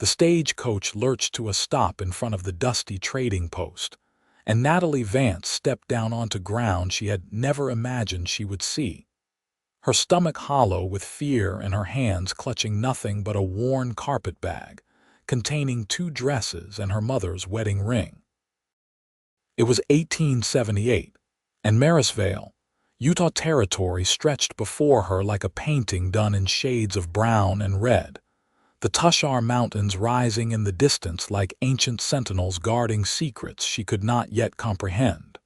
The stagecoach lurched to a stop in front of the dusty trading post, and Natalie Vance stepped down onto ground she had never imagined she would see. Her stomach hollow with fear and her hands clutching nothing but a worn carpet bag containing 2 dresses and her mother's wedding ring. It was 1878, and Marysvale, Utah Territory, stretched before her like a painting done in shades of brown and red, the Tushar Mountains rising in the distance like ancient sentinels guarding secrets she could not yet comprehend.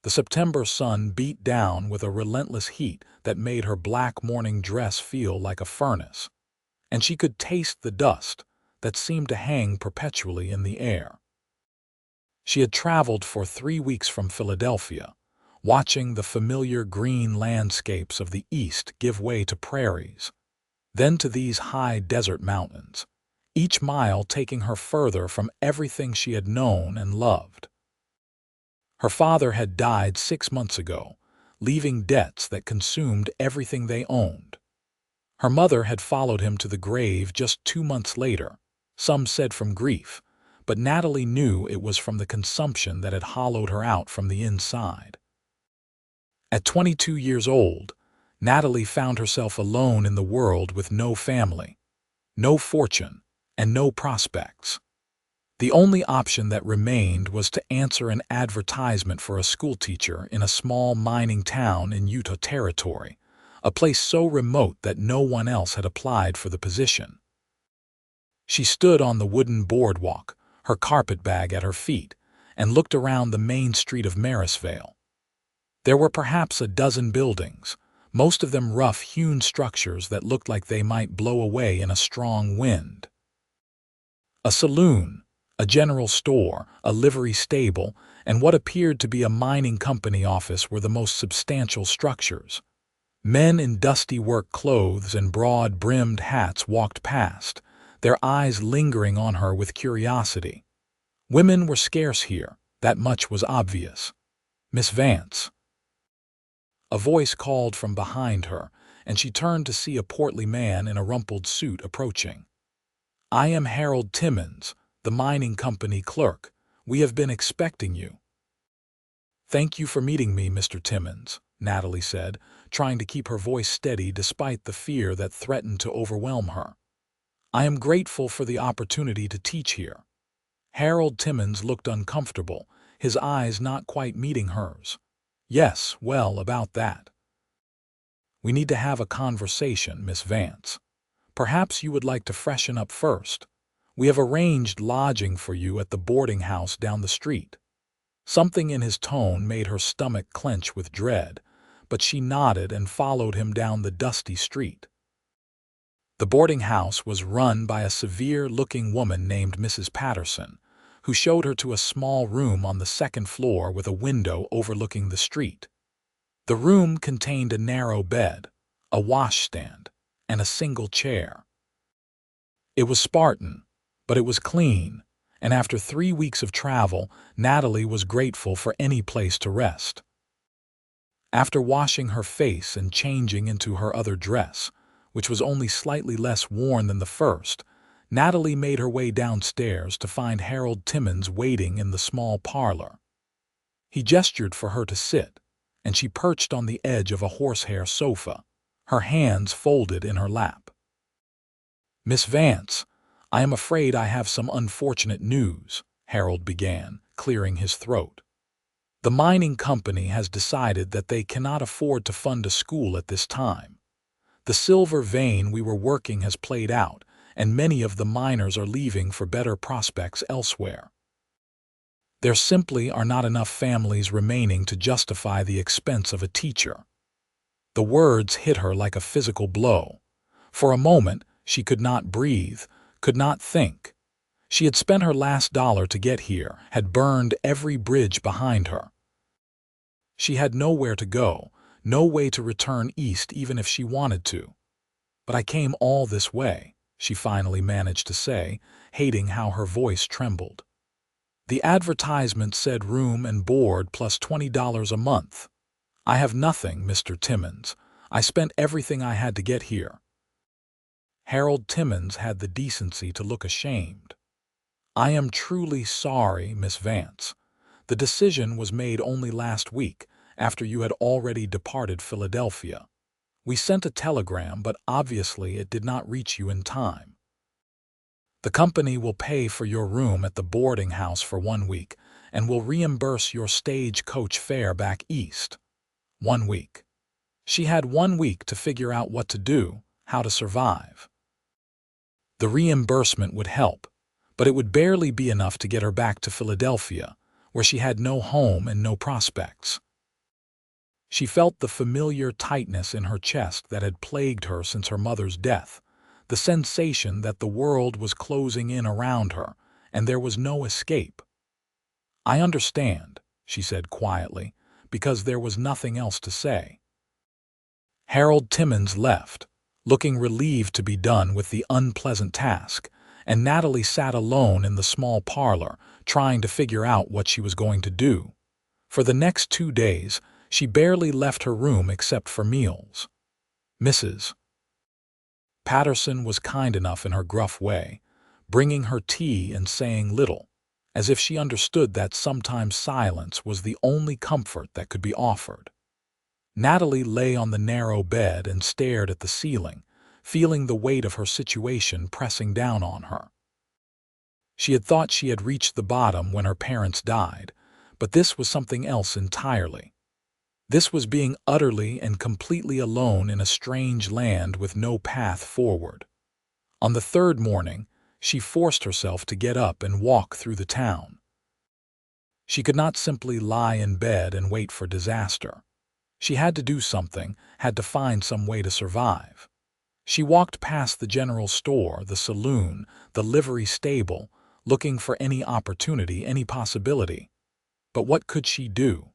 The September sun beat down with a relentless heat that made her black morning dress feel like a furnace, and she could taste the dust that seemed to hang perpetually in the air. She had traveled for 3 weeks from Philadelphia, watching the familiar green landscapes of the east give way to prairies, then to these high desert mountains, each mile taking her further from everything she had known and loved. Her father had died 6 months ago, leaving debts that consumed everything they owned. Her mother had followed him to the grave just 2 months later, some said from grief, but Natalie knew it was from the consumption that had hollowed her out from the inside. At 22 years old, Natalie found herself alone in the world with no family, no fortune, and no prospects. The only option that remained was to answer an advertisement for a schoolteacher in a small mining town in Utah Territory, a place so remote that no one else had applied for the position. She stood on the wooden boardwalk, her carpetbag at her feet, and looked around the main street of Marysvale. There were perhaps a dozen buildings, most of them rough-hewn structures that looked like they might blow away in a strong wind. A saloon, a general store, a livery stable, and what appeared to be a mining company office were the most substantial structures. Men in dusty work clothes and broad-brimmed hats walked past, their eyes lingering on her with curiosity. Women were scarce here, that much was obvious. "Miss Vance." A voice called from behind her, and she turned to see a portly man in a rumpled suit approaching. "I am Harold Timmons, the mining company clerk. We have been expecting you." "Thank you for meeting me, Mr. Timmons," Natalie said, trying to keep her voice steady despite the fear that threatened to overwhelm her. "I am grateful for the opportunity to teach here." Harold Timmons looked uncomfortable, his eyes not quite meeting hers. "Yes, well, about that. We need to have a conversation, Miss Vance. Perhaps you would like to freshen up first. We have arranged lodging for you at the boarding house down the street." Something in his tone made her stomach clench with dread, but she nodded and followed him down the dusty street. The boarding house was run by a severe-looking woman named Mrs. Patterson, who showed her to a small room on the 2nd floor with a window overlooking the street. The room contained a narrow bed, a washstand, and a single chair. It was Spartan, but it was clean, and after 3 weeks of travel, Natalie was grateful for any place to rest. After washing her face and changing into her other dress, which was only slightly less worn than the first, Natalie made her way downstairs to find Harold Timmons waiting in the small parlor. He gestured for her to sit, and she perched on the edge of a horsehair sofa, her hands folded in her lap. "Miss Vance, I am afraid I have some unfortunate news," Harold began, clearing his throat. "The mining company has decided that they cannot afford to fund a school at this time. The silver vein we were working has played out, and many of the miners are leaving for better prospects elsewhere. There simply are not enough families remaining to justify the expense of a teacher." The words hit her like a physical blow. For a moment, she could not breathe, could not think. She had spent her last dollar to get here, had burned every bridge behind her. She had nowhere to go, no way to return east even if she wanted to. "But I came all this way," she finally managed to say, hating how her voice trembled. "The advertisement said room and board plus $20 a month. I have nothing, Mr. Timmons. I spent everything I had to get here." Harold Timmons had the decency to look ashamed. "I am truly sorry, Miss Vance. The decision was made only last week, after you had already departed Philadelphia. We sent a telegram, but obviously it did not reach you in time. The company will pay for your room at the boarding house for 1 week and will reimburse your stage-coach fare back east. 1 week. She had 1 week to figure out what to do, how to survive. The reimbursement would help, but it would barely be enough to get her back to Philadelphia, where she had no home and no prospects. She felt the familiar tightness in her chest that had plagued her since her mother's death, the sensation that the world was closing in around her and there was no escape. "I understand," she said quietly, because there was nothing else to say. Harold Timmons left, looking relieved to be done with the unpleasant task, and Natalie sat alone in the small parlor, trying to figure out what she was going to do. For the next 2 days, she barely left her room except for meals. Mrs. Patterson was kind enough in her gruff way, bringing her tea and saying little, as if she understood that sometimes silence was the only comfort that could be offered. Natalie lay on the narrow bed and stared at the ceiling, feeling the weight of her situation pressing down on her. She had thought she had reached the bottom when her parents died, but this was something else entirely. This was being utterly and completely alone in a strange land with no path forward. On the 3rd morning, she forced herself to get up and walk through the town. She could not simply lie in bed and wait for disaster. She had to do something, had to find some way to survive. She walked past the general store, the saloon, the livery stable, looking for any opportunity, any possibility. But what could she do?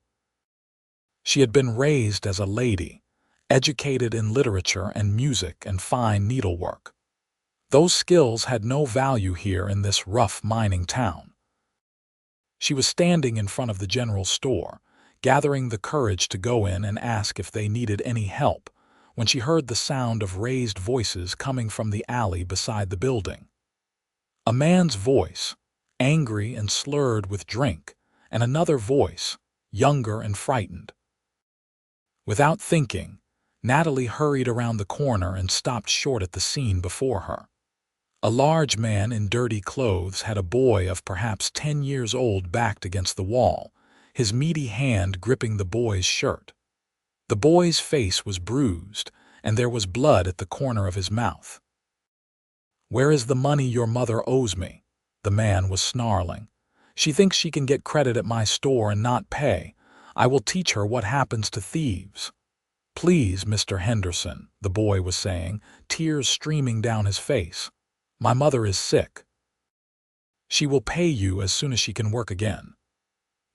She had been raised as a lady, educated in literature and music and fine needlework. Those skills had no value here in this rough mining town. She was standing in front of the general store, gathering the courage to go in and ask if they needed any help, when she heard the sound of raised voices coming from the alley beside the building. A man's voice, angry and slurred with drink, and another voice, younger and frightened. Without thinking, Natalie hurried around the corner and stopped short at the scene before her. A large man in dirty clothes had a boy of perhaps 10 years old backed against the wall, his meaty hand gripping the boy's shirt. The boy's face was bruised, and there was blood at the corner of his mouth. "Where is the money your mother owes me?" the man was snarling. "She thinks she can get credit at my store and not pay. I will teach her what happens to thieves." "Please, Mr. Henderson," the boy was saying, tears streaming down his face. "My mother is sick. She will pay you as soon as she can work again."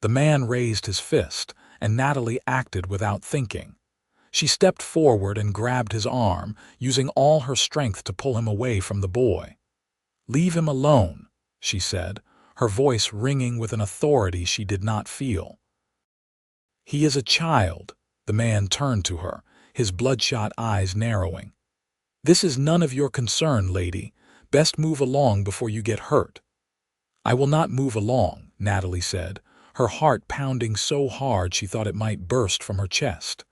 The man raised his fist, and Natalie acted without thinking. She stepped forward and grabbed his arm, using all her strength to pull him away from the boy. "Leave him alone," she said, her voice ringing with an authority she did not feel. "He is a child." The man turned to her, his bloodshot eyes narrowing. "This is none of your concern, lady. Best move along before you get hurt." "I will not move along," Natalie said, her heart pounding so hard she thought it might burst from her chest.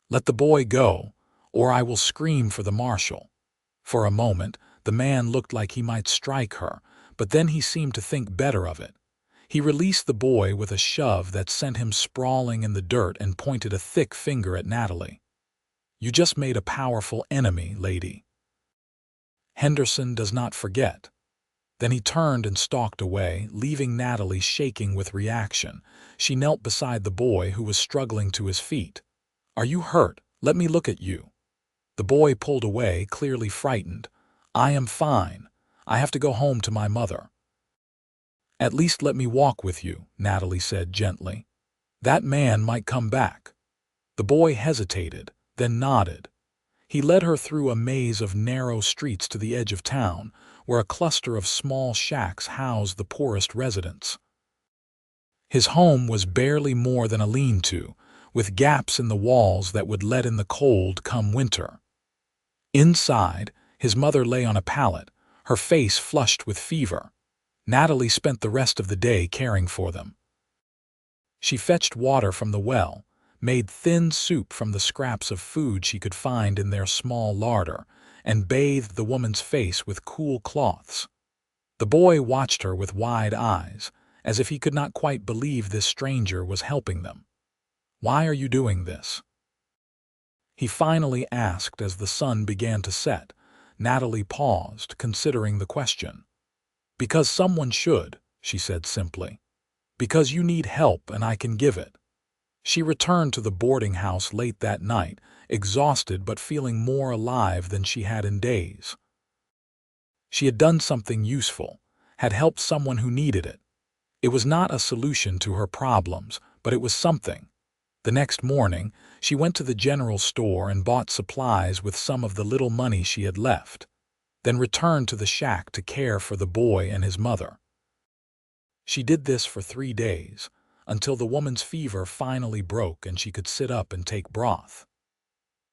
"Let the boy go, or I will scream for the marshal." For a moment, the man looked like he might strike her, but then he seemed to think better of it. He released the boy with a shove that sent him sprawling in the dirt and pointed a thick finger at Natalie. "You just made a powerful enemy, lady. Henderson does not forget." Then he turned and stalked away, leaving Natalie shaking with reaction. She knelt beside the boy, who was struggling to his feet. "Are you hurt? Let me look at you." The boy pulled away, clearly frightened. "I am fine. I have to go home to my mother." "At least let me walk with you," Natalie said gently. "That man might come back." The boy hesitated, then nodded. He led her through a maze of narrow streets to the edge of town, where a cluster of small shacks housed the poorest residents. His home was barely more than a lean-to, with gaps in the walls that would let in the cold come winter. Inside, His mother lay on a pallet, her face flushed with fever. Natalie spent the rest of the day caring for them. She fetched water from the well, made thin soup from the scraps of food she could find in their small larder, and bathed the woman's face with cool cloths. The boy watched her with wide eyes, as if he could not quite believe this stranger was helping them. "Why are you doing this?" he finally asked as the sun began to set. Natalie paused, considering the question. "Because someone should," she said simply. "Because you need help and I can give it." She returned to the boarding house late that night, exhausted but feeling more alive than she had in days. She had done something useful, had helped someone who needed it. It was not a solution to her problems, but it was something. The next morning, she went to the general store and bought supplies with some of the little money she had left, then returned to the shack to care for the boy and his mother. She did this for 3 days, until the woman's fever finally broke and she could sit up and take broth.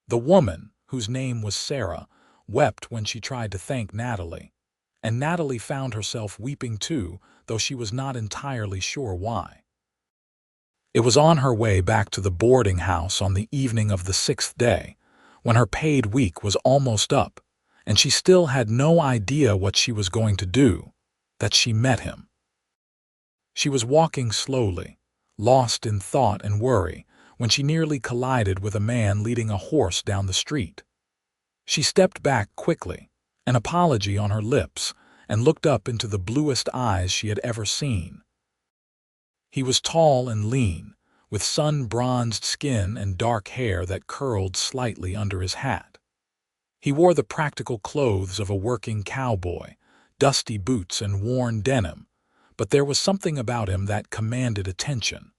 The woman, whose name was Sarah, wept when she tried to thank Natalie, and Natalie found herself weeping too, though she was not entirely sure why. It was on her way back to the boarding house on the evening of the 6th day, when her paid week was almost up, and she still had no idea what she was going to do, that she met him. She was walking slowly, lost in thought and worry, when she nearly collided with a man leading a horse down the street. She stepped back quickly, an apology on her lips, and looked up into the bluest eyes she had ever seen. He was tall and lean, with sun-bronzed skin and dark hair that curled slightly under his hat. He wore the practical clothes of a working cowboy, dusty boots and worn denim, but there was something about him that commanded attention.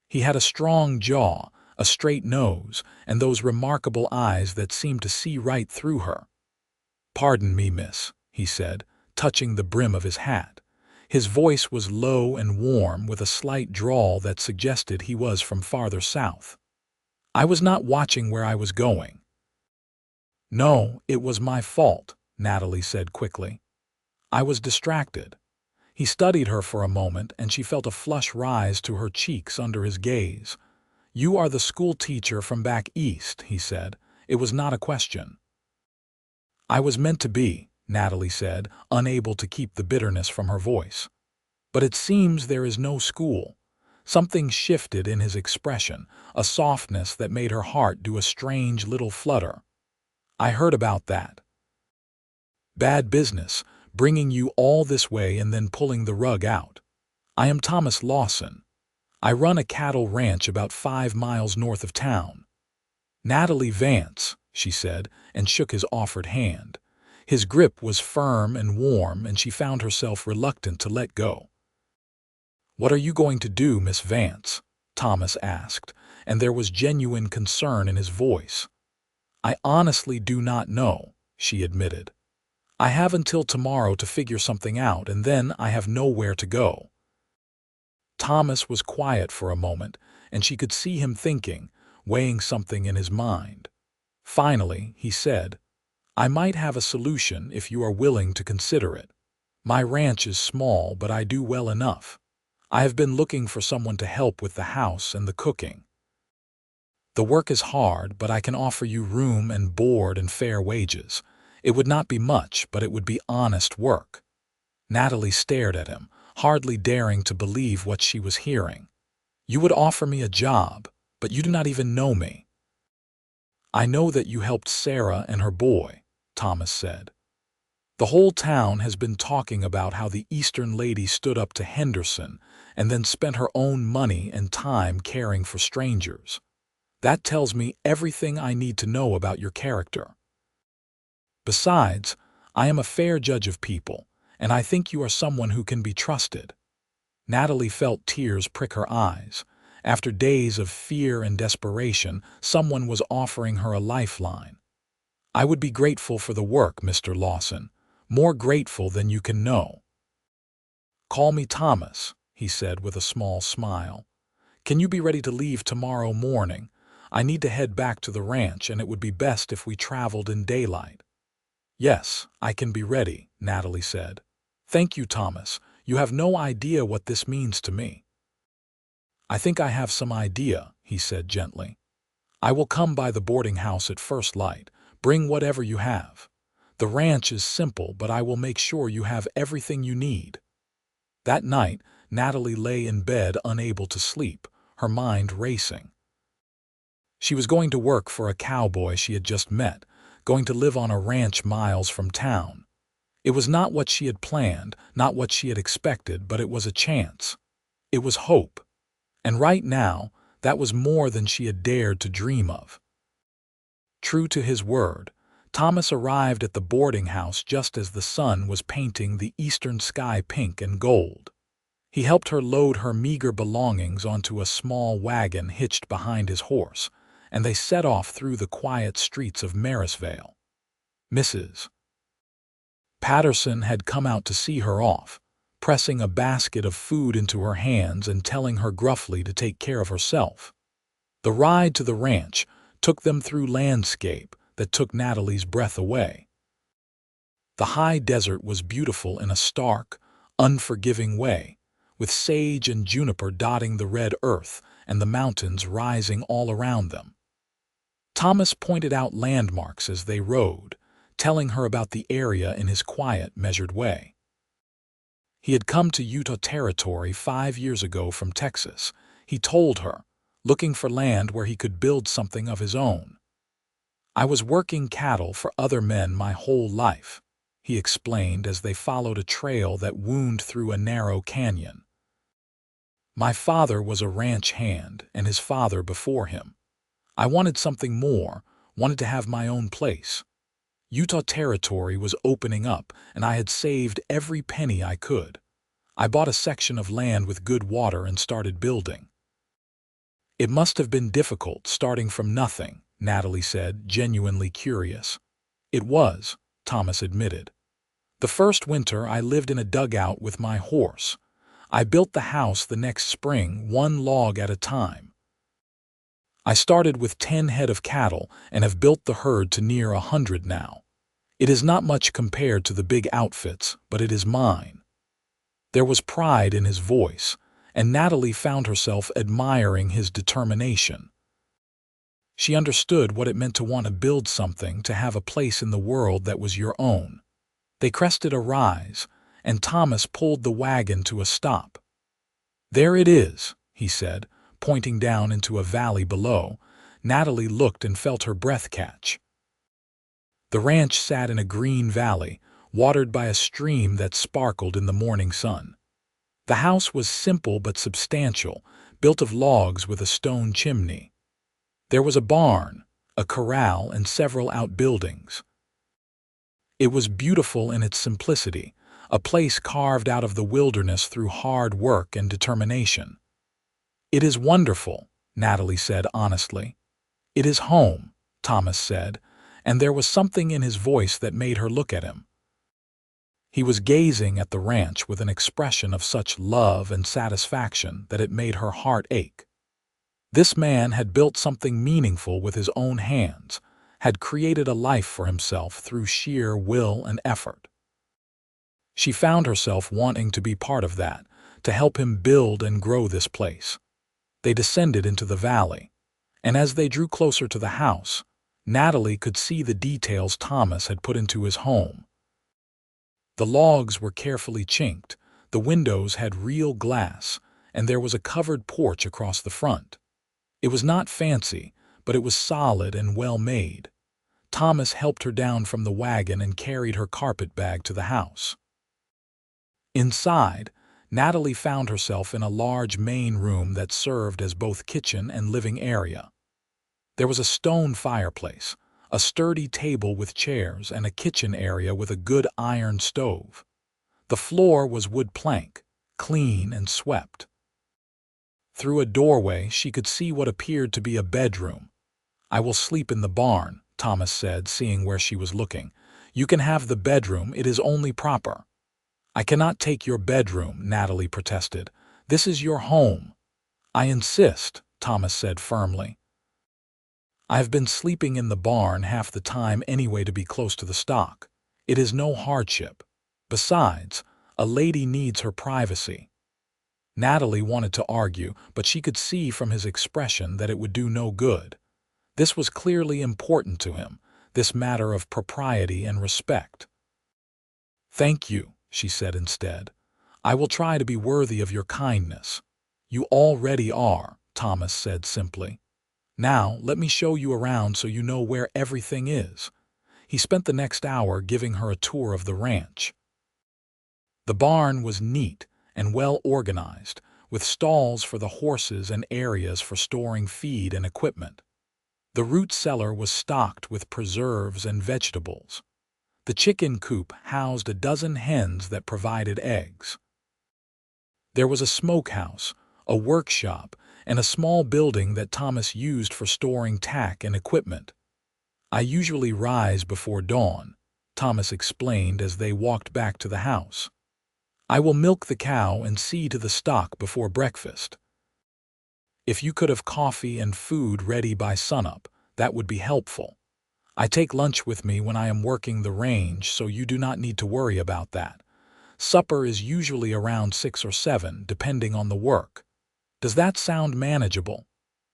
He had a strong jaw, a straight nose, and those remarkable eyes that seemed to see right through her. "Pardon me, miss," he said, touching the brim of his hat. His voice was low and warm, with a slight drawl that suggested he was from farther south. "I was not watching where I was going." "No, it was my fault," Natalie said quickly. "I was distracted." He studied her for a moment, and she felt a flush rise to her cheeks under his gaze. "You are the school teacher from back east," he said. It was not a question. "I was meant to be," Natalie said, unable to keep the bitterness from her voice. "But it seems there is no school." Something shifted in his expression, a softness that made her heart do a strange little flutter. "I heard about that. Bad business, bringing you all this way and then pulling the rug out. I am Thomas Lawson. I run a cattle ranch about 5 miles north of town." "Natalie Vance," she said, and shook his offered hand. His grip was firm and warm, and she found herself reluctant to let go. "What are you going to do, Miss Vance?" Thomas asked, and there was genuine concern in his voice. "I honestly do not know," she admitted. "I have until tomorrow to figure something out, and then I have nowhere to go." Thomas was quiet for a moment, and she could see him thinking, weighing something in his mind. Finally, he said, "I might have a solution if you are willing to consider it. My ranch is small, but I do well enough. I have been looking for someone to help with the house and the cooking. The work is hard, but I can offer you room and board and fair wages. It would not be much, but it would be honest work." Natalie stared at him, hardly daring to believe what she was hearing. "You would offer me a job, but you do not even know me." "I know that you helped Sarah and her boy," Thomas said. "The whole town has been talking about how the Eastern lady stood up to Henderson and then spent her own money and time caring for strangers. That tells me everything I need to know about your character. Besides, I am a fair judge of people, and I think you are someone who can be trusted." Natalie felt tears prick her eyes. After days of fear and desperation, someone was offering her a lifeline. "I would be grateful for the work, Mr. Lawson, more grateful than you can know." "Call me Thomas," he said with a small smile. "Can you be ready to leave tomorrow morning? I need to head back to the ranch, and it would be best if we traveled in daylight." Yes, I can be ready, Natalie said. Thank you, Thomas. You have no idea what this means to me. I think I have some idea, he said gently. I will come by the boarding house at first light. Bring whatever you have. The ranch is simple, but I will make sure you have everything you need. That night, Natalie lay in bed unable to sleep, her mind racing. She was going to work for a cowboy she had just met, going to live on a ranch miles from town. It was not what she had planned, not what she had expected, but it was a chance. It was hope. And right now, that was more than she had dared to dream of. True to his word, Thomas arrived at the boarding house just as the sun was painting the eastern sky pink and gold. He helped her load her meager belongings onto a small wagon hitched behind his horse, and they set off through the quiet streets of Marysvale. Mrs. Patterson had come out to see her off, pressing a basket of food into her hands and telling her gruffly to take care of herself. The ride to the ranch took them through landscape that took Natalie's breath away. The high desert was beautiful in a stark, unforgiving way, with sage and juniper dotting the red earth and the mountains rising all around them. Thomas pointed out landmarks as they rode, telling her about the area in his quiet, measured way. He had come to Utah Territory 5 years ago from Texas, he told her, looking for land where he could build something of his own. I was working cattle for other men my whole life, he explained as they followed a trail that wound through a narrow canyon. My father was a ranch hand and his father before him. I wanted something more, wanted to have my own place. Utah Territory was opening up and I had saved every penny I could. I bought a section of land with good water and started building. It must have been difficult starting from nothing, Natalie said, genuinely curious. It was, Thomas admitted. The first winter I lived in a dugout with my horse. I built the house the next spring, one log at a time. I started with 10 head of cattle and have built the herd to near 100 now. It is not much compared to the big outfits, but it is mine. There was pride in his voice, and Natalie found herself admiring his determination. She understood what it meant to want to build something, to have a place in the world that was your own. They crested a rise, and Thomas pulled the wagon to a stop. There it is, he said, pointing down into a valley below. Natalie looked and felt her breath catch. The ranch sat in a green valley, watered by a stream that sparkled in the morning sun. The house was simple but substantial, built of logs with a stone chimney. There was a barn, a corral, and several outbuildings. It was beautiful in its simplicity, a place carved out of the wilderness through hard work and determination. It is wonderful, Natalie said honestly. It is home, Thomas said, and there was something in his voice that made her look at him. He was gazing at the ranch with an expression of such love and satisfaction that it made her heart ache. This man had built something meaningful with his own hands, had created a life for himself through sheer will and effort. She found herself wanting to be part of that, to help him build and grow this place. They descended into the valley, and as they drew closer to the house, Natalie could see the details Thomas had put into his home. The logs were carefully chinked, the windows had real glass, and there was a covered porch across the front. It was not fancy, but it was solid and well made. Thomas helped her down from the wagon and carried her carpet bag to the house. Inside, Natalie found herself in a large main room that served as both kitchen and living area. There was a stone fireplace, a sturdy table with chairs, and a kitchen area with a good iron stove. The floor was wood plank, clean and swept. Through a doorway she could see what appeared to be a bedroom. I will sleep in the barn, Thomas said, seeing where she was looking. You can have the bedroom, it is only proper. I cannot take your bedroom, Natalie protested. This is your home. I insist, Thomas said firmly. I have been sleeping in the barn half the time anyway to be close to the stock. It is no hardship. Besides, a lady needs her privacy. Natalie wanted to argue, but she could see from his expression that it would do no good. This was clearly important to him, this matter of propriety and respect. "Thank you," she said instead. "I will try to be worthy of your kindness." "You already are," Thomas said simply. "Now, let me show you around so you know where everything is." He spent the next hour giving her a tour of the ranch. The barn was neat and well organized, with stalls for the horses and areas for storing feed and equipment. The root cellar was stocked with preserves and vegetables. The chicken coop housed a dozen hens that provided eggs. There was a smokehouse, a workshop, and a small building that Thomas used for storing tack and equipment. "I usually rise before dawn," Thomas explained as they walked back to the house. "I will milk the cow and see to the stock before breakfast. If you could have coffee and food ready by sunup, that would be helpful. I take lunch with me when I am working the range, so you do not need to worry about that. Supper is usually around 6 or 7, depending on the work. Does that sound manageable?"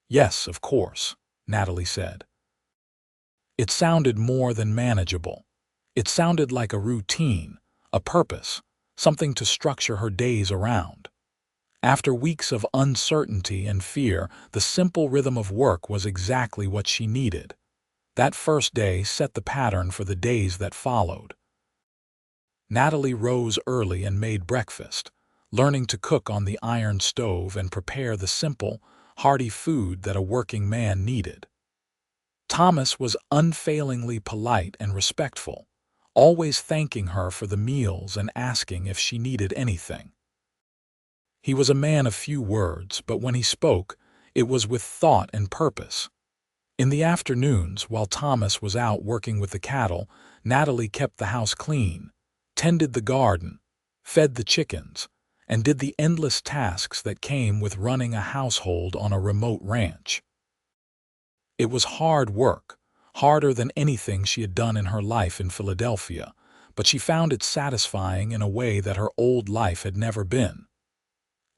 "Yes, of course," Natalie said. It sounded more than manageable. It sounded like a routine, a purpose, something to structure her days around. After weeks of uncertainty and fear, the simple rhythm of work was exactly what she needed. That first day set the pattern for the days that followed. Natalie rose early and made breakfast, learning to cook on the iron stove and prepare the simple, hearty food that a working man needed. Thomas was unfailingly polite and respectful, always thanking her for the meals and asking if she needed anything. He was a man of few words, but when he spoke, it was with thought and purpose. In the afternoons, while Thomas was out working with the cattle, Natalie kept the house clean, tended the garden, fed the chickens, and did the endless tasks that came with running a household on a remote ranch. It was hard work, harder than anything she had done in her life in Philadelphia, but she found it satisfying in a way that her old life had never been.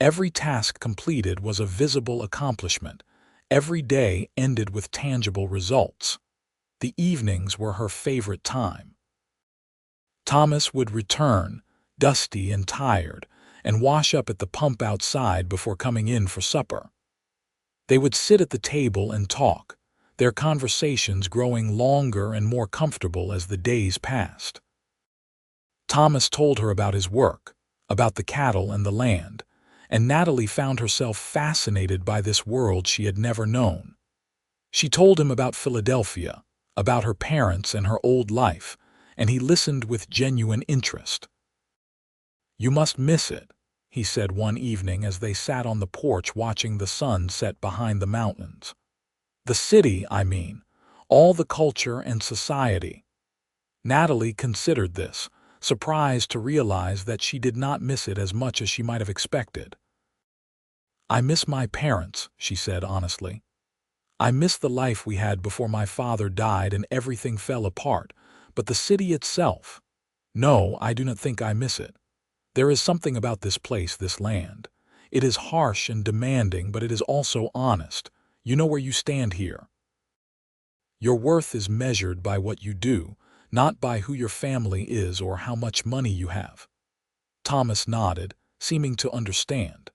Every task completed was a visible accomplishment. Every day ended with tangible results. The evenings were her favorite time. Thomas would return, dusty and tired, and wash up at the pump outside before coming in for supper. They would sit at the table and talk, their conversations growing longer and more comfortable as the days passed. Thomas told her about his work, about the cattle and the land, and Natalie found herself fascinated by this world she had never known. She told him about Philadelphia, about her parents and her old life, and he listened with genuine interest. "You must miss it," he said one evening as they sat on the porch watching the sun set behind the mountains. "The city, I mean, all the culture and society." Natalie considered this, surprised to realize that she did not miss it as much as she might have expected. "I miss my parents," she said honestly. "I miss the life we had before my father died and everything fell apart, but the city itself, no, I do not think I miss it. There is something about this place, this land. It is harsh and demanding, but it is also honest. You know where you stand here. Your worth is measured by what you do, not by who your family is or how much money you have." Thomas nodded, seeming to understand.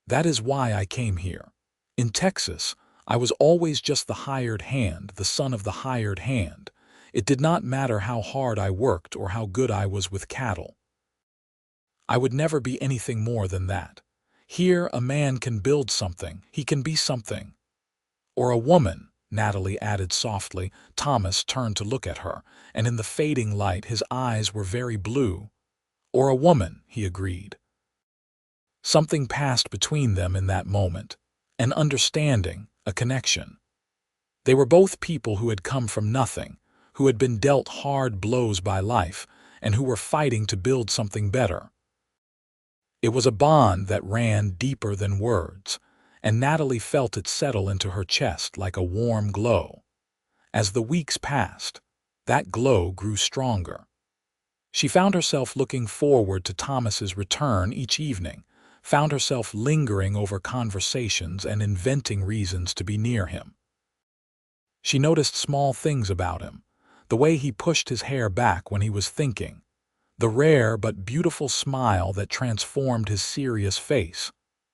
"That is why I came here. In Texas, I was always just the hired hand, the son of the hired hand. It did not matter how hard I worked or how good I was with cattle. I would never be anything more than that. Here, a man can build something, he can be something. Or a woman," Natalie added softly. Thomas turned to look at her, and in the fading light his eyes were very blue. "Or a woman," he agreed. Something passed between them in that moment, an understanding, a connection. They were both people who had come from nothing, who had been dealt hard blows by life, and who were fighting to build something better. It was a bond that ran deeper than words, and Natalie felt it settle into her chest like a warm glow. As the weeks passed, that glow grew stronger. She found herself looking forward to Thomas's return each evening, found herself lingering over conversations and inventing reasons to be near him. She noticed small things about him, the way he pushed his hair back when he was thinking, the rare but beautiful smile that transformed his serious face,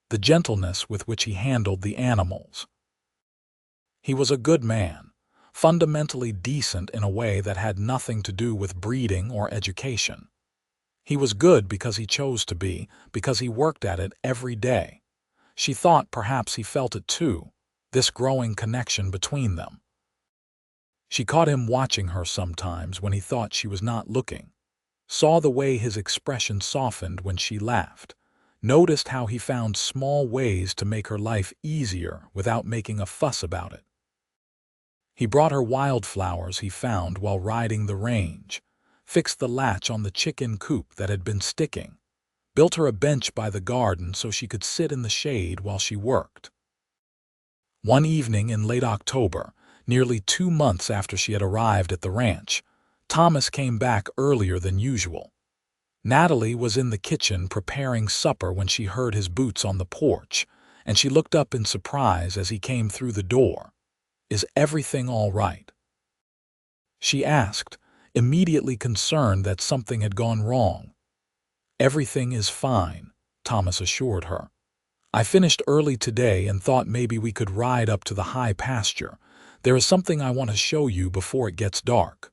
the gentleness with which he handled the animals. He was a good man, fundamentally decent in a way that had nothing to do with breeding or education. He was good because he chose to be, because he worked at it every day. She thought perhaps he felt it too, this growing connection between them. She caught him watching her sometimes when he thought she was not looking, saw the way his expression softened when she laughed, noticed how he found small ways to make her life easier without making a fuss about it. He brought her wildflowers he found while riding the range, fixed the latch on the chicken coop that had been sticking, built her a bench by the garden so she could sit in the shade while she worked. One evening in late October, nearly 2 months after she had arrived at the ranch, Thomas came back earlier than usual. Natalie was in the kitchen preparing supper when she heard his boots on the porch, and she looked up in surprise as he came through the door. "Is everything all right?" she asked, immediately concerned that something had gone wrong. "Everything is fine," Thomas assured her. "I finished early today and thought maybe we could ride up to the high pasture. There is something I want to show you before it gets dark."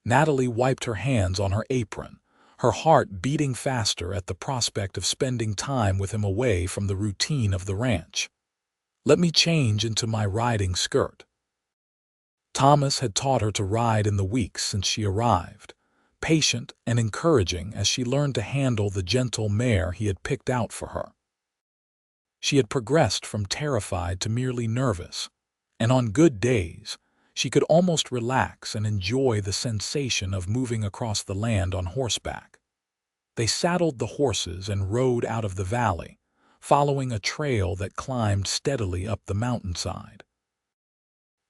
Natalie wiped her hands on her apron, her heart beating faster at the prospect of spending time with him away from the routine of the ranch. "Let me change into my riding skirt." Thomas had taught her to ride in the weeks since she arrived, patient and encouraging as she learned to handle the gentle mare he had picked out for her. She had progressed from terrified to merely nervous, and on good days, she could almost relax and enjoy the sensation of moving across the land on horseback. They saddled the horses and rode out of the valley, following a trail that climbed steadily up the mountainside.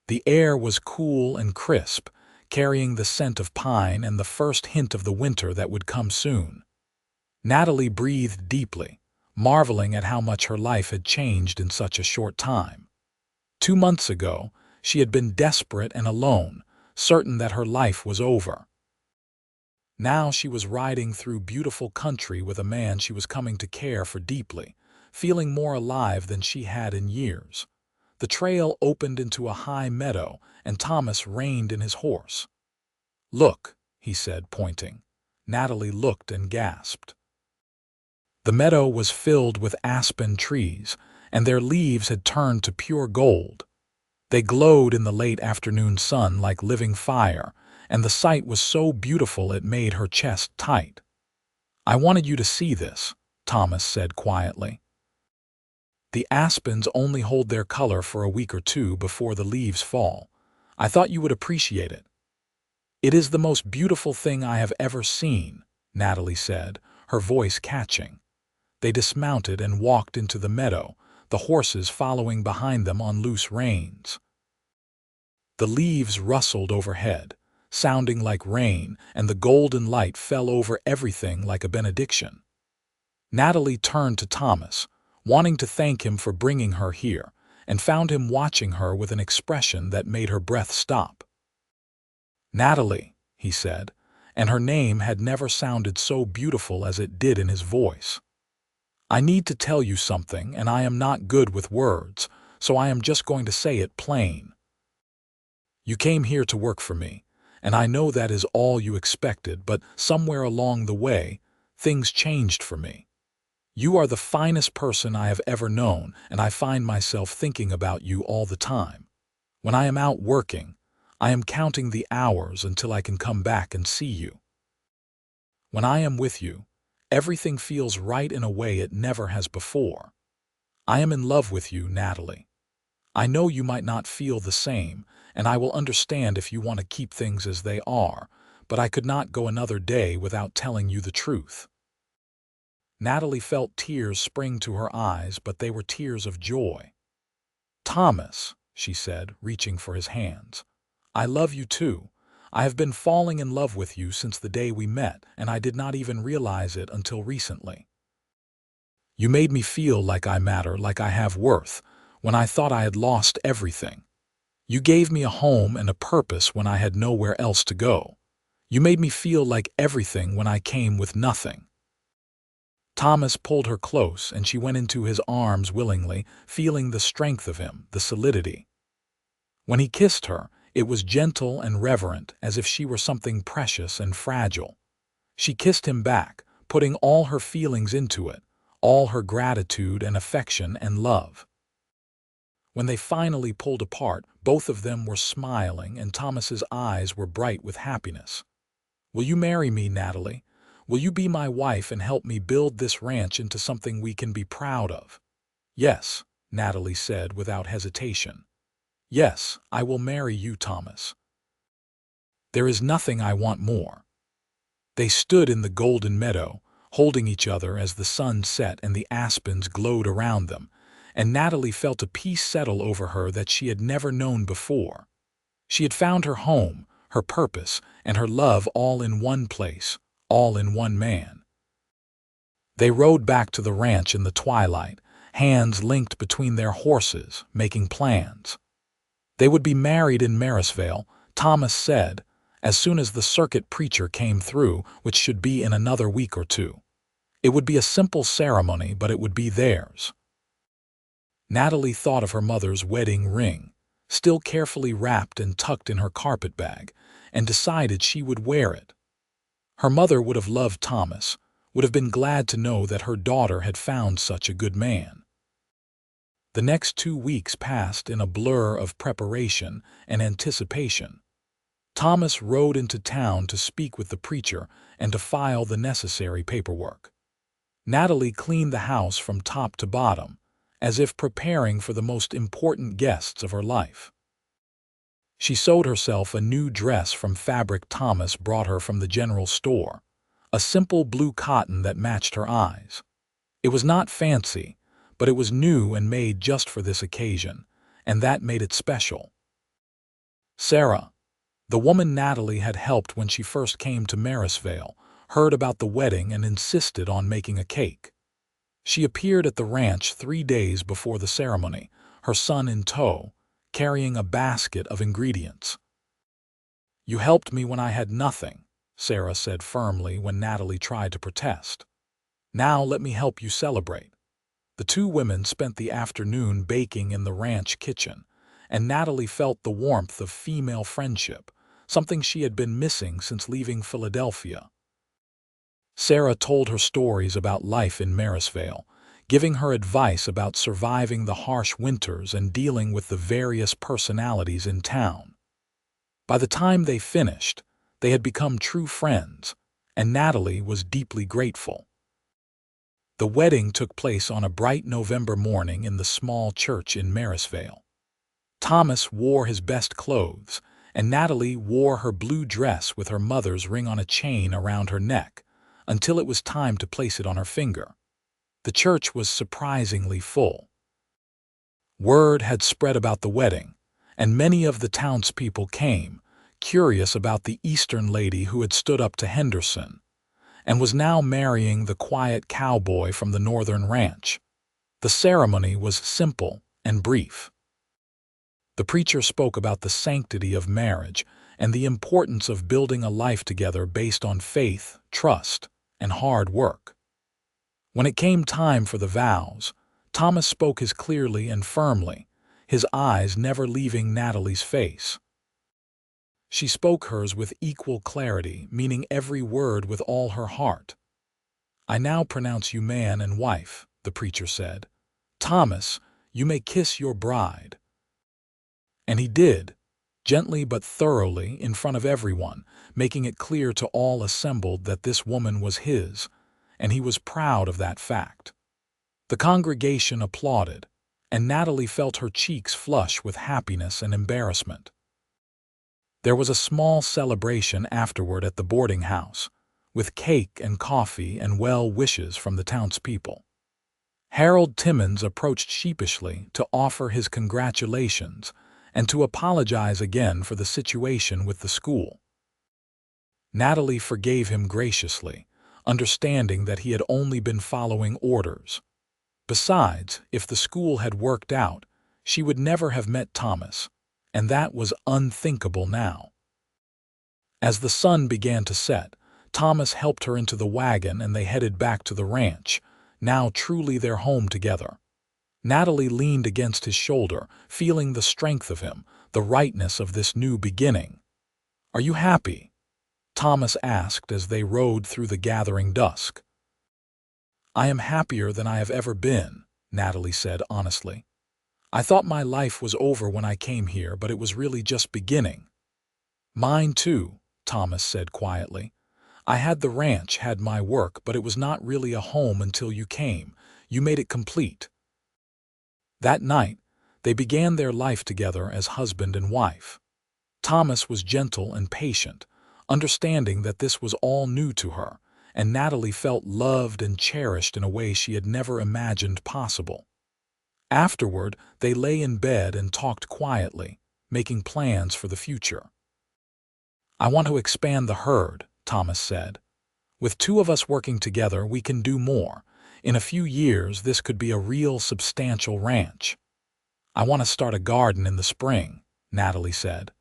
The air was cool and crisp, carrying the scent of pine and the first hint of the winter that would come soon. Natalie breathed deeply, marveling at how much her life had changed in such a short time. 2 months ago, she had been desperate and alone, certain that her life was over. Now she was riding through beautiful country with a man she was coming to care for deeply, feeling more alive than she had in years. The trail opened into a high meadow, and Thomas reined in his horse. "Look," he said, pointing. Natalie looked and gasped. The meadow was filled with aspen trees, and their leaves had turned to pure gold. They glowed in the late afternoon sun like living fire, and the sight was so beautiful it made her chest tight. "I wanted you to see this," Thomas said quietly. "The aspens only hold their color for a week or two before the leaves fall. I thought you would appreciate it." "It is the most beautiful thing I have ever seen," Natalie said, her voice catching. They dismounted and walked into the meadow, the horses following behind them on loose reins. The leaves rustled overhead, sounding like rain, and the golden light fell over everything like a benediction. Natalie turned to Thomas, wanting to thank him for bringing her here, and found him watching her with an expression that made her breath stop. "Natalie," he said, and her name had never sounded so beautiful as it did in his voice. "I need to tell you something, and I am not good with words, so I am just going to say it plain. You came here to work for me, and I know that is all you expected, but somewhere along the way, things changed for me. You are the finest person I have ever known, and I find myself thinking about you all the time. When I am out working, I am counting the hours until I can come back and see you. When I am with you, everything feels right in a way it never has before. I am in love with you, Natalie. I know you might not feel the same, and I will understand if you want to keep things as they are, but I could not go another day without telling you the truth." Natalie felt tears spring to her eyes, but they were tears of joy. "Thomas," she said, reaching for his hands, "I love you too. I have been falling in love with you since the day we met, and I did not even realize it until recently. You made me feel like I matter, like I have worth, when I thought I had lost everything. You gave me a home and a purpose when I had nowhere else to go. You made me feel like everything when I came with nothing." Thomas pulled her close, and she went into his arms willingly, feeling the strength of him, the solidity. When he kissed her, it was gentle and reverent, as if she were something precious and fragile. She kissed him back, putting all her feelings into it, all her gratitude and affection and love. When they finally pulled apart, both of them were smiling, and Thomas's eyes were bright with happiness. "Will you marry me, Natalie? Will you be my wife and help me build this ranch into something we can be proud of?" "Yes," Natalie said without hesitation. "Yes, I will marry you, Thomas. There is nothing I want more." They stood in the golden meadow, holding each other as the sun set and the aspens glowed around them, and Natalie felt a peace settle over her that she had never known before. She had found her home, her purpose, and her love all in one place, all in one man. They rode back to the ranch in the twilight, hands linked between their horses, making plans. They would be married in Marysvale, Thomas said, as soon as the circuit preacher came through, which should be in another week or two. It would be a simple ceremony, but it would be theirs. Natalie thought of her mother's wedding ring, still carefully wrapped and tucked in her carpet bag, and decided she would wear it. Her mother would have loved Thomas, would have been glad to know that her daughter had found such a good man. The next 2 weeks passed in a blur of preparation and anticipation. Thomas rode into town to speak with the preacher and to file the necessary paperwork. Natalie cleaned the house from top to bottom, as if preparing for the most important guests of her life. She sewed herself a new dress from fabric Thomas brought her from the general store, a simple blue cotton that matched her eyes. It was not fancy, but it was new and made just for this occasion, and that made it special. Sarah, the woman Natalie had helped when she first came to Marysvale, heard about the wedding and insisted on making a cake. She appeared at the ranch 3 days before the ceremony, her son in tow, carrying a basket of ingredients. "You helped me when I had nothing," Sarah said firmly when Natalie tried to protest. "Now let me help you celebrate." The two women spent the afternoon baking in the ranch kitchen, and Natalie felt the warmth of female friendship, something she had been missing since leaving Philadelphia. Sarah told her stories about life in Marysvale, giving her advice about surviving the harsh winters and dealing with the various personalities in town. By the time they finished, they had become true friends, and Natalie was deeply grateful. The wedding took place on a bright November morning in the small church in Marysvale. Thomas wore his best clothes, and Natalie wore her blue dress with her mother's ring on a chain around her neck, until it was time to place it on her finger. The church was surprisingly full. Word had spread about the wedding, and many of the townspeople came, curious about the Eastern lady who had stood up to Henderson, and was now marrying the quiet cowboy from the northern ranch. The ceremony was simple and brief. The preacher spoke about the sanctity of marriage and the importance of building a life together based on faith, trust, and hard work. When it came time for the vows, Thomas spoke as clearly and firmly, his eyes never leaving Natalie's face. She spoke hers with equal clarity, meaning every word with all her heart. "I now pronounce you man and wife," the preacher said. "Thomas, you may kiss your bride." And he did, gently but thoroughly, in front of everyone, making it clear to all assembled that this woman was his, and he was proud of that fact. The congregation applauded, and Natalie felt her cheeks flush with happiness and embarrassment. There was a small celebration afterward at the boarding house, with cake and coffee and well wishes from the townspeople. Harold Timmons approached sheepishly to offer his congratulations and to apologize again for the situation with the school. Natalie forgave him graciously, understanding that he had only been following orders. Besides, if the school had worked out, she would never have met Thomas, and that was unthinkable now. As the sun began to set, Thomas helped her into the wagon and they headed back to the ranch, now truly their home together. Natalie leaned against his shoulder, feeling the strength of him, the rightness of this new beginning. "Are you happy?" Thomas asked as they rode through the gathering dusk. "I am happier than I have ever been," Natalie said honestly. "I thought my life was over when I came here, but it was really just beginning." "Mine too," Thomas said quietly. "I had the ranch, had my work, but it was not really a home until you came. You made it complete." That night, they began their life together as husband and wife. Thomas was gentle and patient, understanding that this was all new to her, and Natalie felt loved and cherished in a way she had never imagined possible. Afterward, they lay in bed and talked quietly, making plans for the future. "I want to expand the herd," Thomas said. "With two of us working together, we can do more. In a few years, this could be a real substantial ranch." "I want to start a garden in the spring," Natalie said.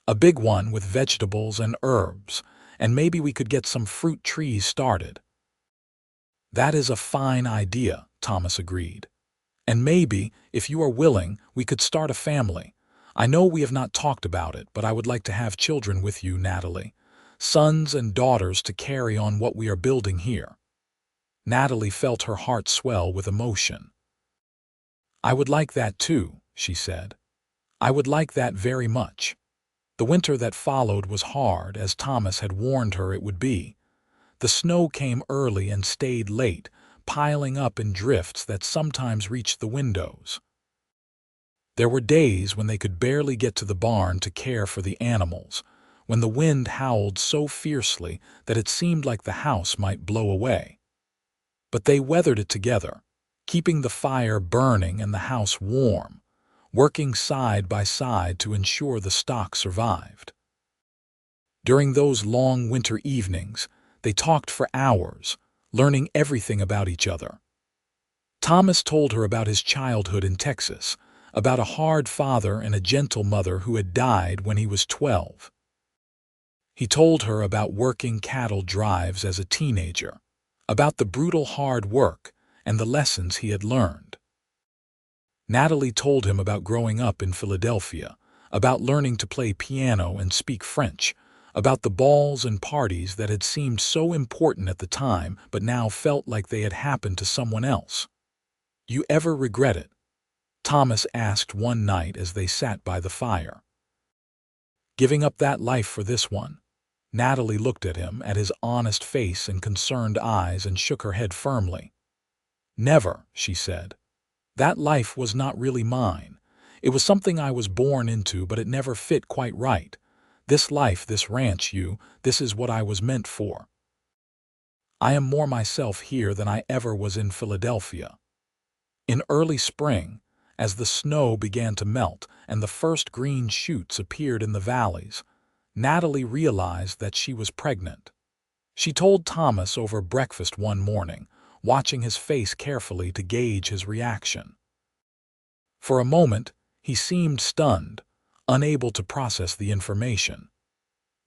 "A big one with vegetables and herbs, and maybe we could get some fruit trees started." "That is a fine idea," Thomas agreed. "And maybe, if you are willing, we could start a family. I know we have not talked about it, but I would like to have children with you, Natalie. Sons and daughters to carry on what we are building here." Natalie felt her heart swell with emotion. "I would like that too," she said. "I would like that very much." The winter that followed was hard, as Thomas had warned her it would be. The snow came early and stayed late, piling up in drifts that sometimes reached the windows. There were days when they could barely get to the barn to care for the animals, when the wind howled so fiercely that it seemed like the house might blow away. But they weathered it together, keeping the fire burning and the house warm, working side by side to ensure the stock survived. During those long winter evenings, they talked for hours, learning everything about each other. Thomas told her about his childhood in Texas, about a hard father and a gentle mother who had died when he was 12. He told her about working cattle drives as a teenager, about the brutal hard work and the lessons he had learned. Natalie told him about growing up in Philadelphia, about learning to play piano and speak French, about the balls and parties that had seemed so important at the time but now felt like they had happened to someone else. "You ever regret it?" Thomas asked one night as they sat by the fire. "Giving up that life for this one?" Natalie looked at him, at his honest face and concerned eyes, and shook her head firmly. "Never," she said. "That life was not really mine. It was something I was born into, but it never fit quite right. This life, this ranch, this is what I was meant for. I am more myself here than I ever was in Philadelphia." In early spring, as the snow began to melt and the first green shoots appeared in the valleys, Natalie realized that she was pregnant. She told Thomas over breakfast one morning, watching his face carefully to gauge his reaction. For a moment, he seemed stunned, unable to process the information.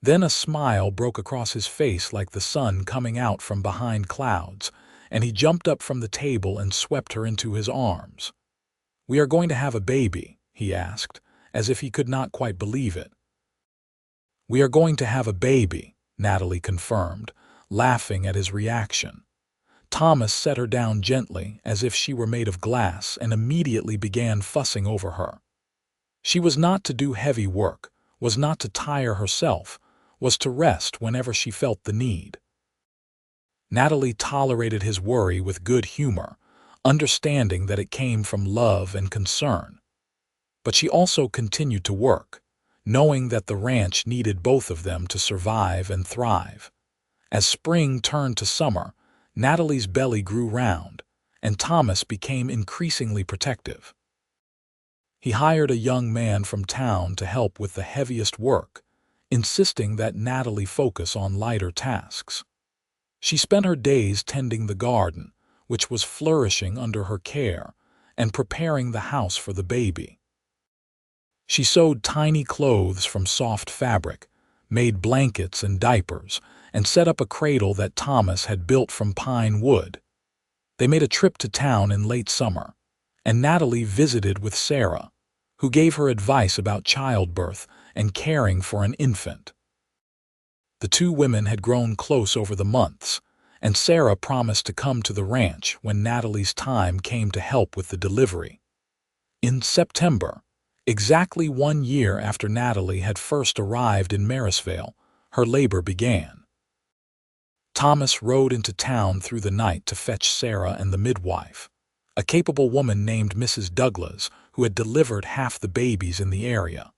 Then a smile broke across his face like the sun coming out from behind clouds, and he jumped up from the table and swept her into his arms. "We are going to have a baby?" he asked, as if he could not quite believe it. "We are going to have a baby," Natalie confirmed, laughing at his reaction. Thomas set her down gently, as if she were made of glass, and immediately began fussing over her. She was not to do heavy work, was not to tire herself, was to rest whenever she felt the need. Natalie tolerated his worry with good humor, understanding that it came from love and concern. But she also continued to work, knowing that the ranch needed both of them to survive and thrive. As spring turned to summer, Natalie's belly grew round, and Thomas became increasingly protective. He hired a young man from town to help with the heaviest work, insisting that Natalie focus on lighter tasks. She spent her days tending the garden, which was flourishing under her care, and preparing the house for the baby. She sewed tiny clothes from soft fabric, made blankets and diapers, and set up a cradle that Thomas had built from pine wood. They made a trip to town in late summer, and Natalie visited with Sarah, who gave her advice about childbirth and caring for an infant. The two women had grown close over the months, and Sarah promised to come to the ranch when Natalie's time came to help with the delivery. In September, exactly 1 year after Natalie had first arrived in Marysvale, her labor began. Thomas rode into town through the night to fetch Sarah and the midwife, a capable woman named Mrs. Douglas, who had delivered half the babies in the area.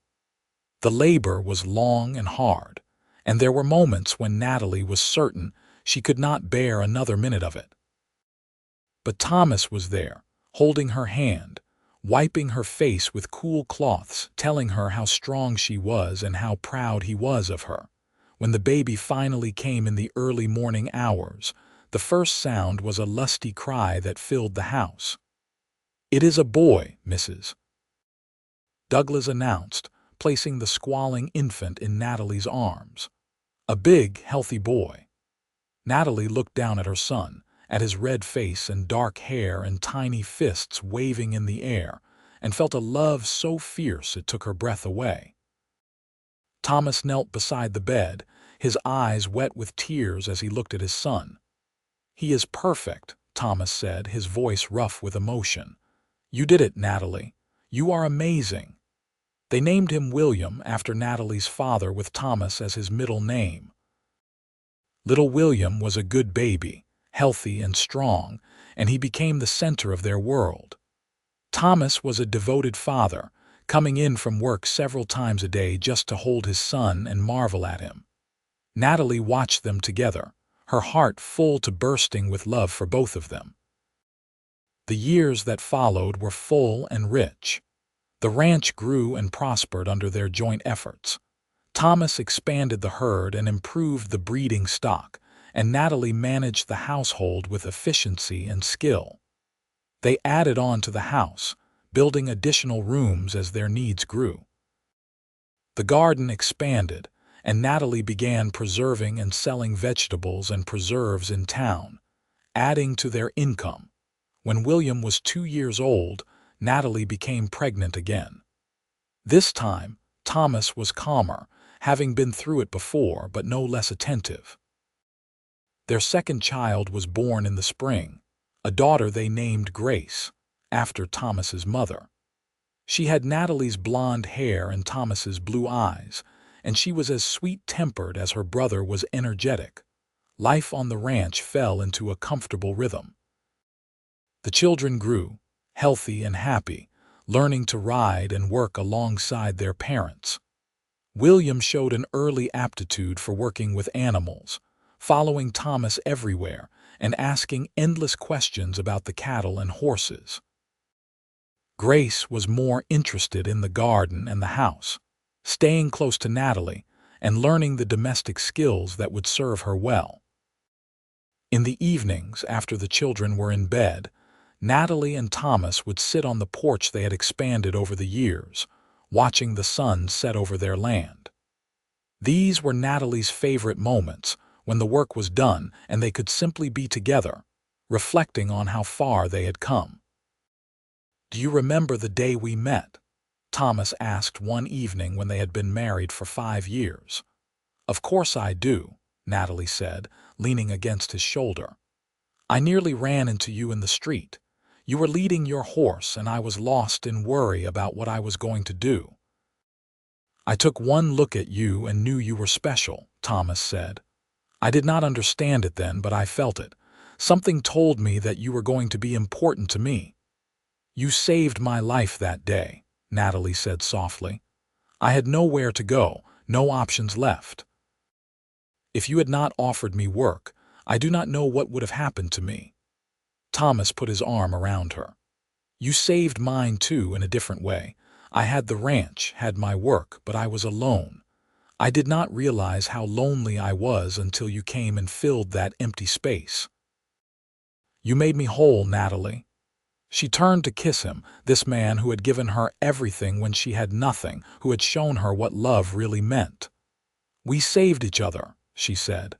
The labor was long and hard, and there were moments when Natalie was certain she could not bear another minute of it. But Thomas was there, holding her hand, wiping her face with cool cloths, telling her how strong she was and how proud he was of her. When the baby finally came in the early morning hours, the first sound was a lusty cry that filled the house. "It is a boy, Mrs. Douglas announced, placing the squalling infant in Natalie's arms. A big, healthy boy. Natalie looked down at her son, at his red face and dark hair and tiny fists waving in the air, and felt a love so fierce it took her breath away. Thomas knelt beside the bed, his eyes wet with tears as he looked at his son. "He is perfect," Thomas said, his voice rough with emotion. "You did it, Natalie. You are amazing." They named him William after Natalie's father, with Thomas as his middle name. Little William was a good baby, healthy and strong, and he became the center of their world. Thomas was a devoted father, coming in from work several times a day just to hold his son and marvel at him. Natalie watched them together, her heart full to bursting with love for both of them. The years that followed were full and rich. The ranch grew and prospered under their joint efforts. Thomas expanded the herd and improved the breeding stock, and Natalie managed the household with efficiency and skill. They added on to the house, building additional rooms as their needs grew. The garden expanded, and Natalie began preserving and selling vegetables and preserves in town, adding to their income. When William was 2 years old, Natalie became pregnant again. This time, Thomas was calmer, having been through it before, but no less attentive. Their second child was born in the spring, a daughter they named Grace, after Thomas's mother. She had Natalie's blonde hair and Thomas's blue eyes, and she was as sweet-tempered as her brother was energetic. Life on the ranch fell into a comfortable rhythm. The children grew, healthy and happy, learning to ride and work alongside their parents. William showed an early aptitude for working with animals, following Thomas everywhere and asking endless questions about the cattle and horses. Grace was more interested in the garden and the house, staying close to Natalie and learning the domestic skills that would serve her well. In the evenings, after the children were in bed, Natalie and Thomas would sit on the porch they had expanded over the years, watching the sun set over their land. These were Natalie's favorite moments, when the work was done and they could simply be together, reflecting on how far they had come. "Do you remember the day we met?" Thomas asked one evening when they had been married for 5 years. "Of course I do," Natalie said, leaning against his shoulder. "I nearly ran into you in the street. You were leading your horse and I was lost in worry about what I was going to do." "I took one look at you and knew you were special," Thomas said. "I did not understand it then, but I felt it. Something told me that you were going to be important to me." "You saved my life that day," Natalie said softly. "I had nowhere to go, no options left. If you had not offered me work, I do not know what would have happened to me." Thomas put his arm around her. "You saved mine too in a different way. I had the ranch, had my work, but I was alone. I did not realize how lonely I was until you came and filled that empty space. You made me whole, Natalie." She turned to kiss him, this man who had given her everything when she had nothing, who had shown her what love really meant. "We saved each other," she said.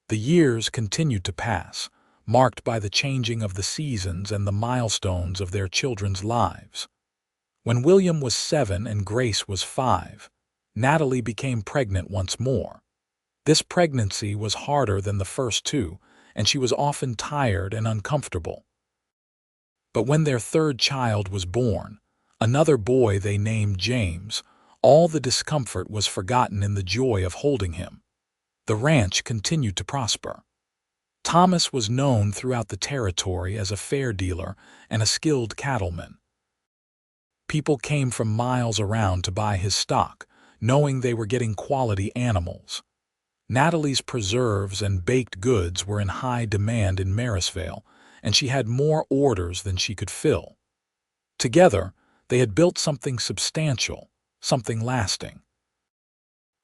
The years continued to pass, marked by the changing of the seasons and the milestones of their children's lives. When William was 7 and Grace was 5, Natalie became pregnant once more. This pregnancy was harder than the first two, and she was often tired and uncomfortable. But when their third child was born, another boy they named James, all the discomfort was forgotten in the joy of holding him. The ranch continued to prosper. Thomas was known throughout the territory as a fair dealer and a skilled cattleman. People came from miles around to buy his stock, knowing they were getting quality animals. Natalie's preserves and baked goods were in high demand in Marysvale, and she had more orders than she could fill. Together, they had built something substantial, something lasting.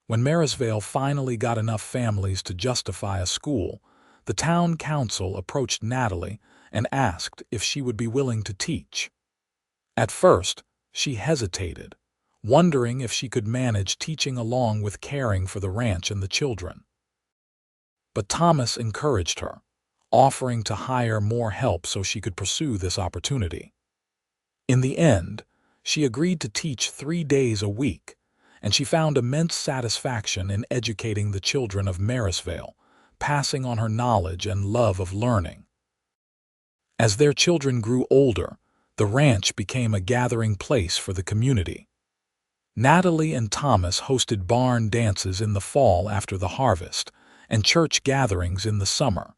When Marysvale finally got enough families to justify a school, the town council approached Natalie and asked if she would be willing to teach. At first, she hesitated, wondering if she could manage teaching along with caring for the ranch and the children. But Thomas encouraged her, offering to hire more help so she could pursue this opportunity. In the end, she agreed to teach 3 days a week, and she found immense satisfaction in educating the children of Marysvale, passing on her knowledge and love of learning. As their children grew older, the ranch became a gathering place for the community. Natalie and Thomas hosted barn dances in the fall after the harvest, and church gatherings in the summer.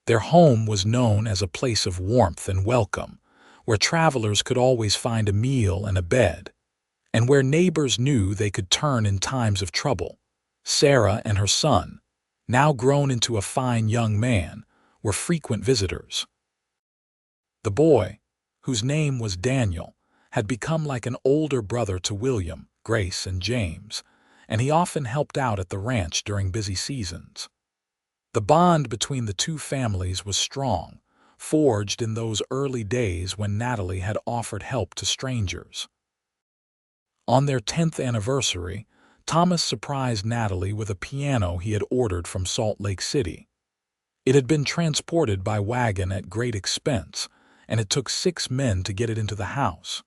Their home was known as a place of warmth and welcome, where travelers could always find a meal and a bed, and where neighbors knew they could turn in times of trouble. Sarah and her son, now grown into a fine young man, were frequent visitors. The boy, whose name was Daniel, had become like an older brother to William, Grace, and James, and he often helped out at the ranch during busy seasons. The bond between the two families was strong, forged in those early days when Natalie had offered help to strangers. On their 10th anniversary, Thomas surprised Natalie with a piano he had ordered from Salt Lake City. It had been transported by wagon at great expense, and it took 6 men to get it into the house.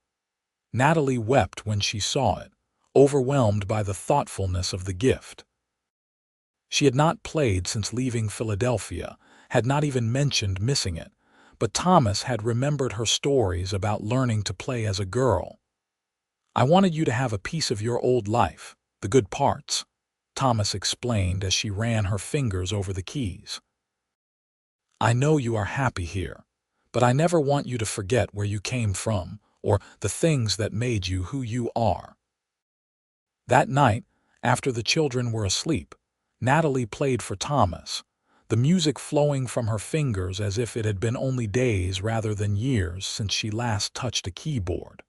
Natalie wept when she saw it, overwhelmed by the thoughtfulness of the gift. She had not played since leaving Philadelphia, had not even mentioned missing it, but Thomas had remembered her stories about learning to play as a girl. "I wanted you to have a piece of your old life, the good parts," Thomas explained as she ran her fingers over the keys. "I know you are happy here, but I never want you to forget where you came from or the things that made you who you are." That night, after the children were asleep, Natalie played for Thomas, the music flowing from her fingers as if it had been only days rather than years since she last touched a keyboard.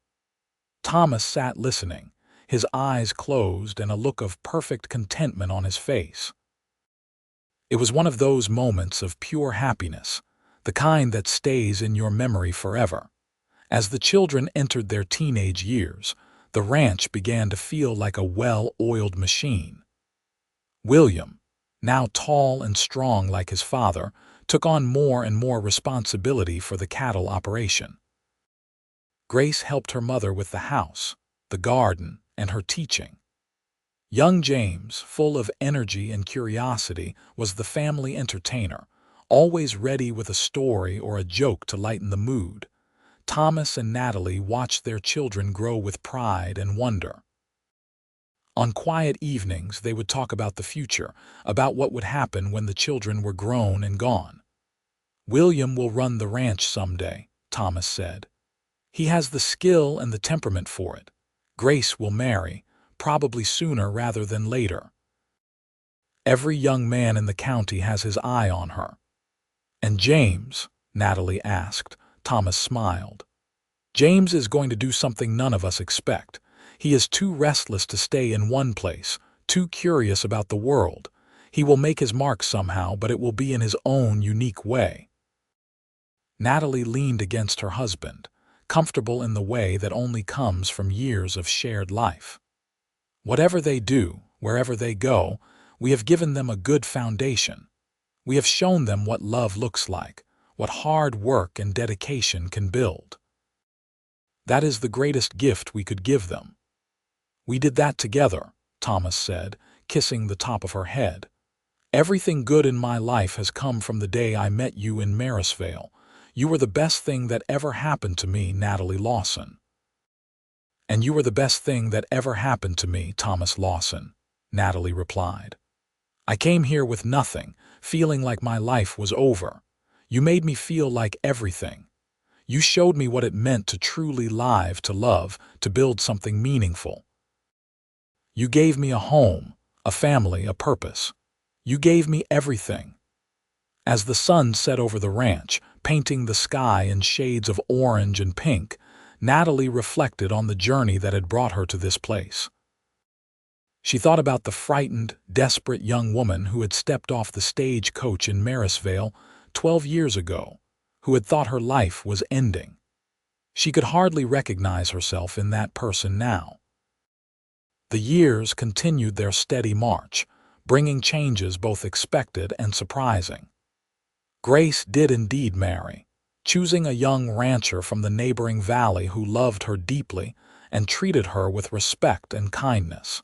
Thomas sat listening, his eyes closed and a look of perfect contentment on his face. It was one of those moments of pure happiness, the kind that stays in your memory forever. As the children entered their teenage years, the ranch began to feel like a well-oiled machine. William, now tall and strong like his father, took on more and more responsibility for the cattle operation. Grace helped her mother with the house, the garden, and her teaching. Young James, full of energy and curiosity, was the family entertainer, always ready with a story or a joke to lighten the mood. Thomas and Natalie watched their children grow with pride and wonder. On quiet evenings, they would talk about the future, about what would happen when the children were grown and gone. "William will run the ranch someday," Thomas said. "He has the skill and the temperament for it. Grace will marry, probably sooner rather than later. Every young man in the county has his eye on her." "And James?" Natalie asked. Thomas smiled. "James is going to do something none of us expect. He is too restless to stay in one place, too curious about the world. He will make his mark somehow, but it will be in his own unique way." Natalie leaned against her husband, comfortable in the way that only comes from years of shared life. "Whatever they do, wherever they go, we have given them a good foundation. We have shown them what love looks like, what hard work and dedication can build. That is the greatest gift we could give them." "We did that together," Thomas said, kissing the top of her head. "Everything good in my life has come from the day I met you in Marysvale. You were the best thing that ever happened to me, Natalie Lawson." "And you were the best thing that ever happened to me, Thomas Lawson," Natalie replied. "I came here with nothing, feeling like my life was over. You made me feel like everything. You showed me what it meant to truly live, to love, to build something meaningful. You gave me a home, a family, a purpose. You gave me everything." As the sun set over the ranch, painting the sky in shades of orange and pink, Natalie reflected on the journey that had brought her to this place. She thought about the frightened, desperate young woman who had stepped off the stagecoach in Marysvale 12 years ago, who had thought her life was ending. She could hardly recognize herself in that person now. The years continued their steady march, bringing changes both expected and surprising. Grace did indeed marry, choosing a young rancher from the neighboring valley who loved her deeply and treated her with respect and kindness.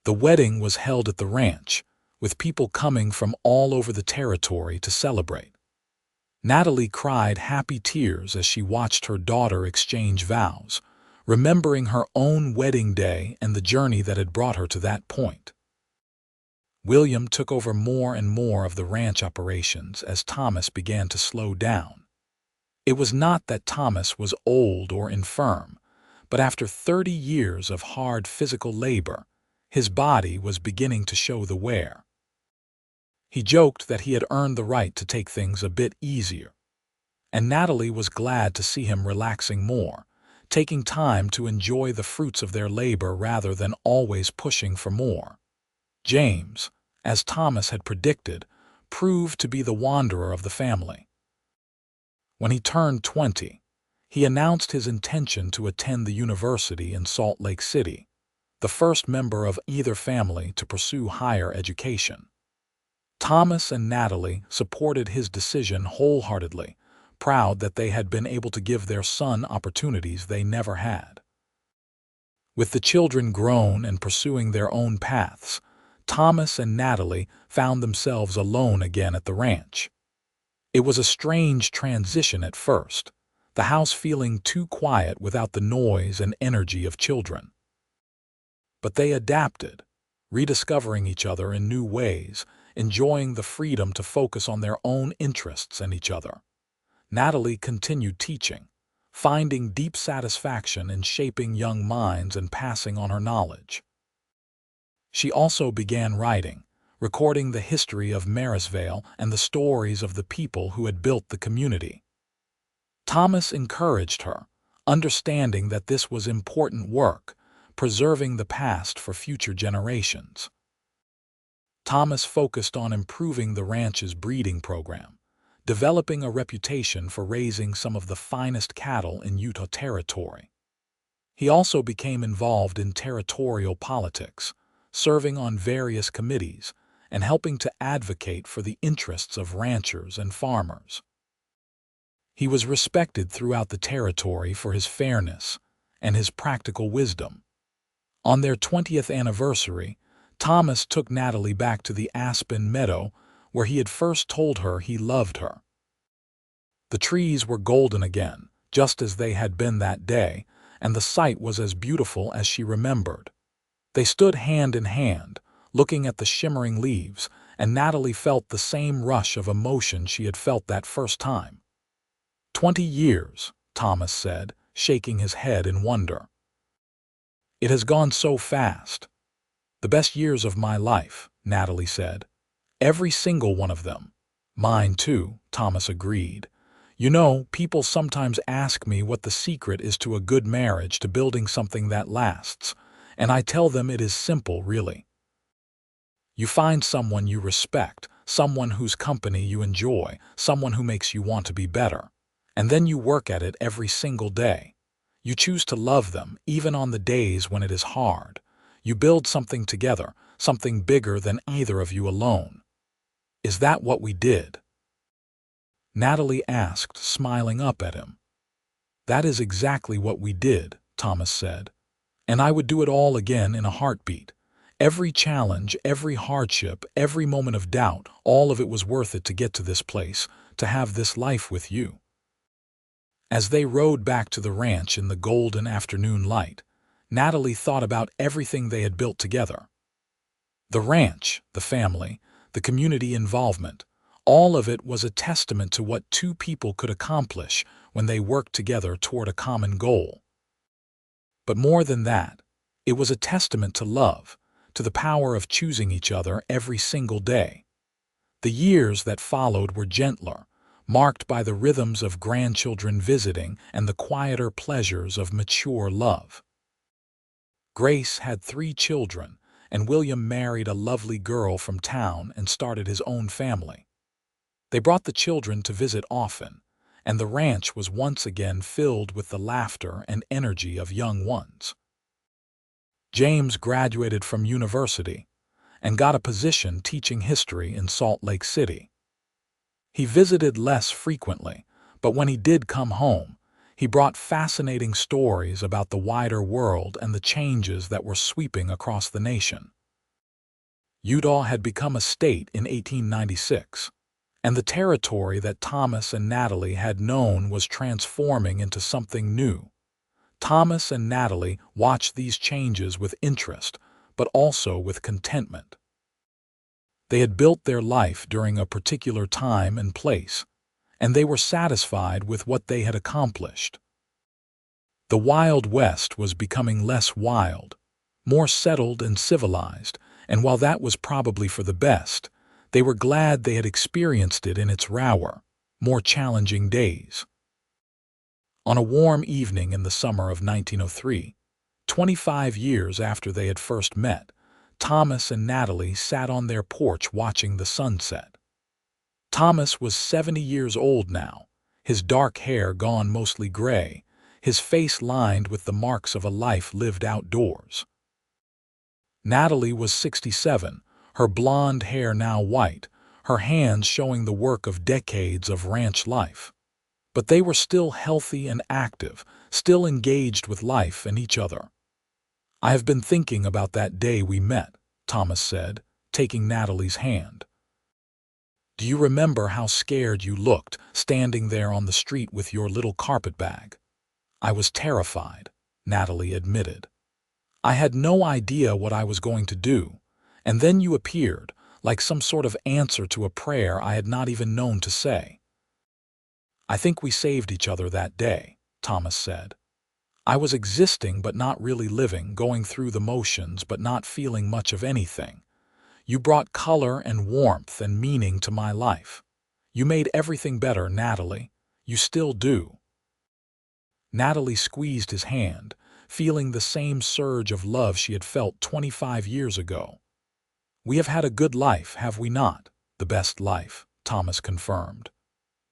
The wedding was held at the ranch, with people coming from all over the territory to celebrate. Natalie cried happy tears as she watched her daughter exchange vows, remembering her own wedding day and the journey that had brought her to that point. William took over more and more of the ranch operations as Thomas began to slow down. It was not that Thomas was old or infirm, but after 30 years of hard physical labor, his body was beginning to show the wear. He joked that he had earned the right to take things a bit easier, and Natalie was glad to see him relaxing more, taking time to enjoy the fruits of their labor rather than always pushing for more. James, as Thomas had predicted, proved to be the wanderer of the family. When he turned 20, he announced his intention to attend the university in Salt Lake City, the first member of either family to pursue higher education. Thomas and Natalie supported his decision wholeheartedly, proud that they had been able to give their son opportunities they never had. With the children grown and pursuing their own paths, Thomas and Natalie found themselves alone again at the ranch. It was a strange transition at first, the house feeling too quiet without the noise and energy of children. But they adapted, rediscovering each other in new ways, enjoying the freedom to focus on their own interests and each other. Natalie continued teaching, finding deep satisfaction in shaping young minds and passing on her knowledge. She also began writing, recording the history of Marysvale and the stories of the people who had built the community. Thomas encouraged her, understanding that this was important work, preserving the past for future generations. Thomas focused on improving the ranch's breeding program, developing a reputation for raising some of the finest cattle in Utah Territory. He also became involved in territorial politics, serving on various committees and helping to advocate for the interests of ranchers and farmers. He was respected throughout the territory for his fairness and his practical wisdom. On their 20th anniversary, Thomas took Natalie back to the Aspen Meadow where he had first told her he loved her. The trees were golden again, just as they had been that day, and the sight was as beautiful as she remembered. They stood hand in hand, looking at the shimmering leaves, and Natalie felt the same rush of emotion she had felt that first time. 20 years, Thomas said, shaking his head in wonder. It has gone so fast. The best years of my life, Natalie said. Every single one of them. Mine too, Thomas agreed. You know, people sometimes ask me what the secret is to a good marriage, to building something that lasts, and I tell them it is simple, really. You find someone you respect, someone whose company you enjoy, someone who makes you want to be better. And then you work at it every single day. You choose to love them, even on the days when it is hard. You build something together, something bigger than either of you alone. Is that what we did? Natalie asked, smiling up at him. That is exactly what we did, Thomas said. And I would do it all again in a heartbeat. Every challenge, every hardship, every moment of doubt, all of it was worth it to get to this place, to have this life with you. As they rode back to the ranch in the golden afternoon light, Natalie thought about everything they had built together. The ranch, the family, the community involvement, all of it was a testament to what two people could accomplish when they worked together toward a common goal. But more than that, it was a testament to love, to the power of choosing each other every single day. The years that followed were gentler, marked by the rhythms of grandchildren visiting and the quieter pleasures of mature love. Grace had 3 children, and William married a lovely girl from town and started his own family. They brought the children to visit often, and the ranch was once again filled with the laughter and energy of young ones. James graduated from university and got a position teaching history in Salt Lake City. He visited less frequently, but when he did come home, he brought fascinating stories about the wider world and the changes that were sweeping across the nation. Utah had become a state in 1896, and the territory that Thomas and Natalie had known was transforming into something new. Thomas and Natalie watched these changes with interest, but also with contentment. They had built their life during a particular time and place, and they were satisfied with what they had accomplished. The Wild West was becoming less wild, more settled and civilized, and while that was probably for the best, they were glad they had experienced it in its rawer, more challenging days. On a warm evening in the summer of 1903, 25 years after they had first met, Thomas and Natalie sat on their porch watching the sunset. Thomas was 70 years old now, his dark hair gone mostly gray, his face lined with the marks of a life lived outdoors. Natalie was 67, her blonde hair now white, her hands showing the work of decades of ranch life. But they were still healthy and active, still engaged with life and each other. I have been thinking about that day we met, Thomas said, taking Natalie's hand. Do you remember how scared you looked, standing there on the street with your little carpet bag? I was terrified, Natalie admitted. I had no idea what I was going to do, and then you appeared, like some sort of answer to a prayer I had not even known to say. I think we saved each other that day, Thomas said. I was existing but not really living, going through the motions but not feeling much of anything. You brought color and warmth and meaning to my life. You made everything better, Natalie. You still do. Natalie squeezed his hand, feeling the same surge of love she had felt 25 years ago. We have had a good life, have we not? The best life, Thomas confirmed.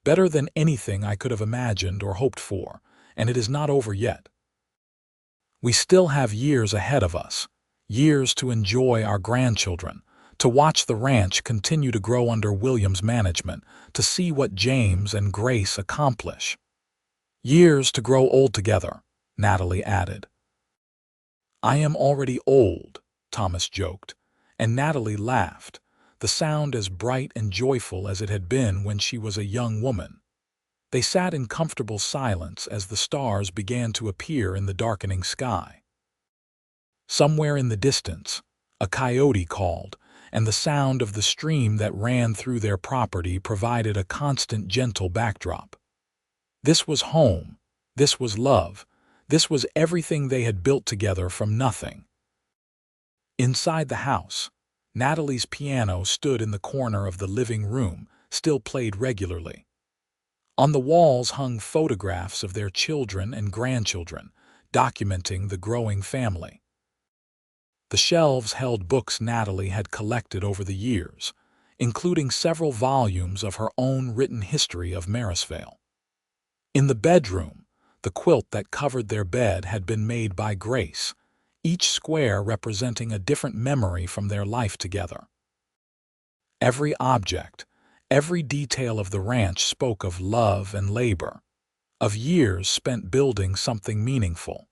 Better than anything I could have imagined or hoped for, and it is not over yet. We still have years ahead of us, years to enjoy our grandchildren, to watch the ranch continue to grow under William's management, to see what James and Grace accomplish. Years to grow old together, Natalie added. I am already old, Thomas joked, and Natalie laughed, the sound as bright and joyful as it had been when she was a young woman. They sat in comfortable silence as the stars began to appear in the darkening sky. Somewhere in the distance, a coyote called, and the sound of the stream that ran through their property provided a constant, gentle backdrop. This was home, this was love, this was everything they had built together from nothing. Inside the house, Natalie's piano stood in the corner of the living room, still played regularly. On the walls hung photographs of their children and grandchildren, documenting the growing family. The shelves held books Natalie had collected over the years, including several volumes of her own written history of Marysvale. In the bedroom, the quilt that covered their bed had been made by Grace, each square representing a different memory from their life together. Every object, every detail of the ranch spoke of love and labor, of years spent building something meaningful.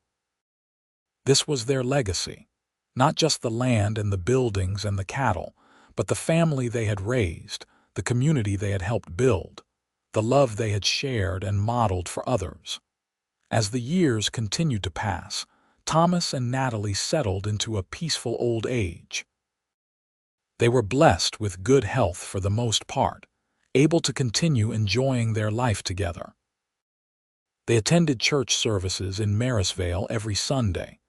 This was their legacy, not just the land and the buildings and the cattle, but the family they had raised, the community they had helped build, the love they had shared and modeled for others. As the years continued to pass, Thomas and Natalie settled into a peaceful old age. They were blessed with good health for the most part, able to continue enjoying their life together. They attended church services in Marysvale every Sunday,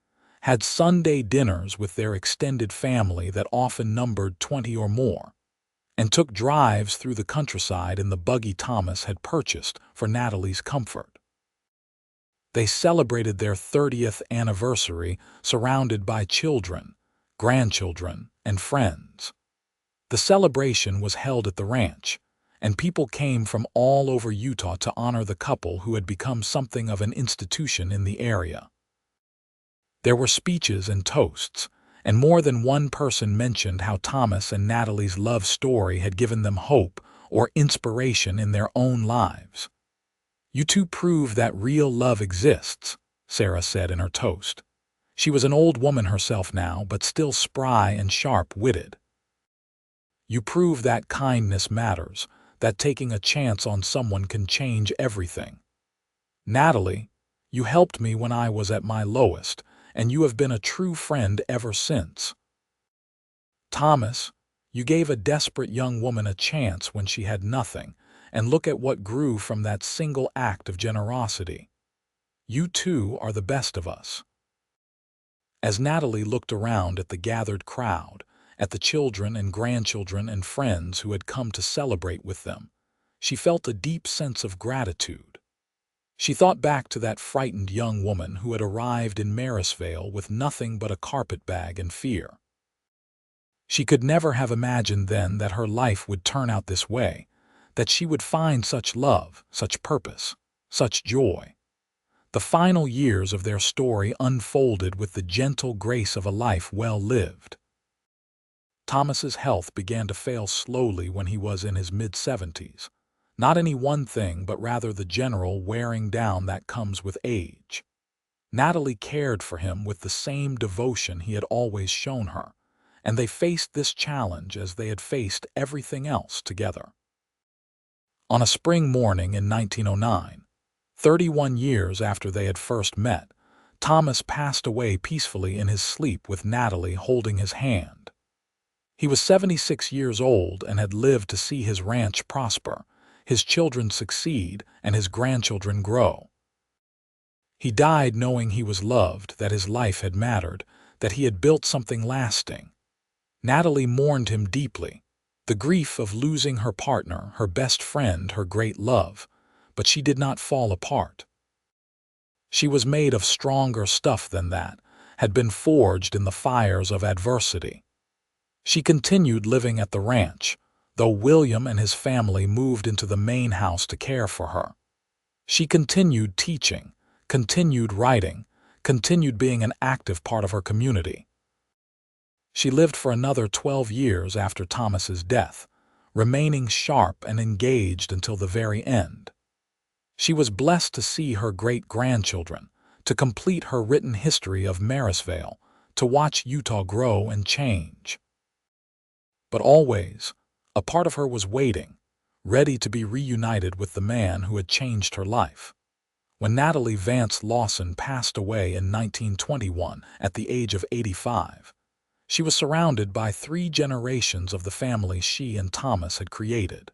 had Sunday dinners with their extended family that often numbered 20 or more, and took drives through the countryside in the buggy Thomas had purchased for Natalie's comfort. They celebrated their 30th anniversary surrounded by children, grandchildren, and friends. The celebration was held at the ranch, and people came from all over Utah to honor the couple who had become something of an institution in the area. There were speeches and toasts, and more than one person mentioned how Thomas and Natalie's love story had given them hope or inspiration in their own lives. "You two prove that real love exists," Sarah said in her toast. She was an old woman herself now, but still spry and sharp-witted. "You prove that kindness matters, that taking a chance on someone can change everything. Natalie, you helped me when I was at my lowest, and you have been a true friend ever since. Thomas, you gave a desperate young woman a chance when she had nothing, and look at what grew from that single act of generosity. You two are the best of us." As Natalie looked around at the gathered crowd, at the children and grandchildren and friends who had come to celebrate with them, she felt a deep sense of gratitude. She thought back to that frightened young woman who had arrived in Marysvale with nothing but a carpetbag and fear. She could never have imagined then that her life would turn out this way, that she would find such love, such purpose, such joy. The final years of their story unfolded with the gentle grace of a life well lived. Thomas's health began to fail slowly when he was in his mid-70s. Not any one thing, but rather the general wearing down that comes with age. Natalie cared for him with the same devotion he had always shown her, and they faced this challenge as they had faced everything else together. On a spring morning in 1909, 31 years after they had first met, Thomas passed away peacefully in his sleep with Natalie holding his hand. He was 76 years old and had lived to see his ranch prosper, his children succeed, and his grandchildren grow. He died knowing he was loved, that his life had mattered, that he had built something lasting. Natalie mourned him deeply, the grief of losing her partner, her best friend, her great love, but she did not fall apart. She was made of stronger stuff than that, had been forged in the fires of adversity. She continued living at the ranch, though William and his family moved into the main house to care for her. She continued teaching, continued writing, continued being an active part of her community. She lived for another 12 years after Thomas's death, remaining sharp and engaged until the very end. She was blessed to see her great-grandchildren, to complete her written history of Marysvale, to watch Utah grow and change. But always, a part of her was waiting, ready to be reunited with the man who had changed her life. When Natalie Vance Lawson passed away in 1921 at the age of 85, she was surrounded by 3 generations of the family she and Thomas had created.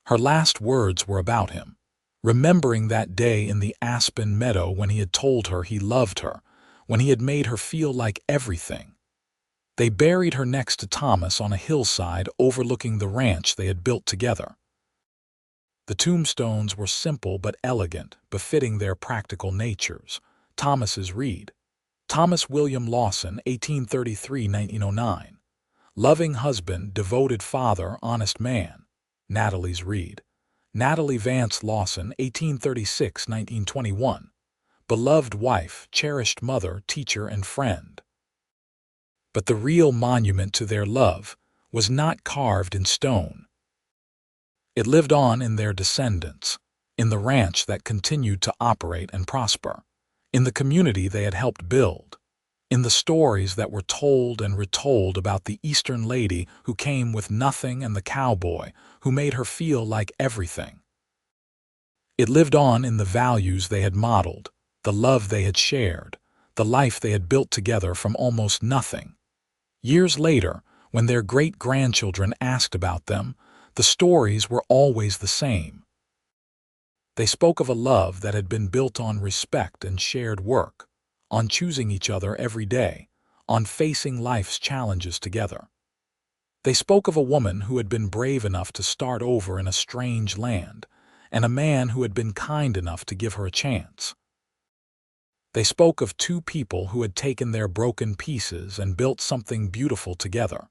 Her last words were about him, remembering that day in the aspen meadow when he had told her he loved her, when he had made her feel like everything. They buried her next to Thomas on a hillside overlooking the ranch they had built together. The tombstones were simple but elegant, befitting their practical natures. Thomas's read: Thomas William Lawson, 1833–1909. Loving husband, devoted father, honest man. Natalie's read: Natalie Vance Lawson, 1836–1921. Beloved wife, cherished mother, teacher, and friend. But the real monument to their love was not carved in stone. It lived on in their descendants, in the ranch that continued to operate and prosper, in the community they had helped build, in the stories that were told and retold about the Eastern lady who came with nothing and the cowboy who made her feel like everything. It lived on in the values they had modeled, the love they had shared, the life they had built together from almost nothing. Years later, when their great-grandchildren asked about them, the stories were always the same. They spoke of a love that had been built on respect and shared work, on choosing each other every day, on facing life's challenges together. They spoke of a woman who had been brave enough to start over in a strange land, and a man who had been kind enough to give her a chance. They spoke of two people who had taken their broken pieces and built something beautiful together.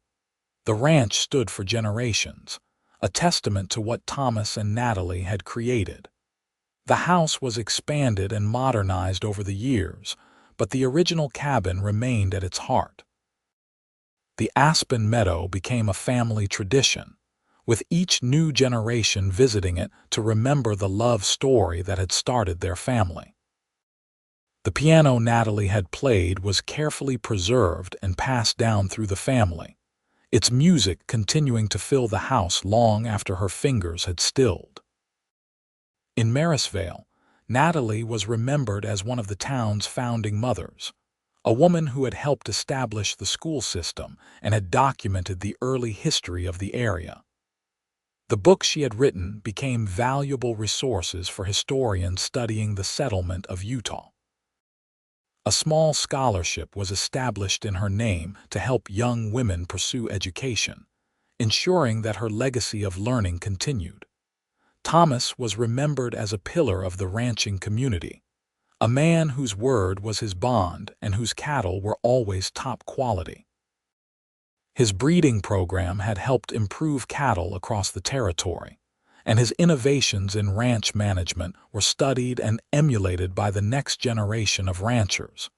The ranch stood for generations, a testament to what Thomas and Natalie had created. The house was expanded and modernized over the years, but the original cabin remained at its heart. The Aspen Meadow became a family tradition, with each new generation visiting it to remember the love story that had started their family. The piano Natalie had played was carefully preserved and passed down through the family, its music continuing to fill the house long after her fingers had stilled. In Marysvale, Natalie was remembered as one of the town's founding mothers, a woman who had helped establish the school system and had documented the early history of the area. The books she had written became valuable resources for historians studying the settlement of Utah. A small scholarship was established in her name to help young women pursue education, ensuring that her legacy of learning continued. Thomas was remembered as a pillar of the ranching community, a man whose word was his bond and whose cattle were always top quality. His breeding program had helped improve cattle across the territory, and his innovations in ranch management were studied and emulated by the next generation of ranchers.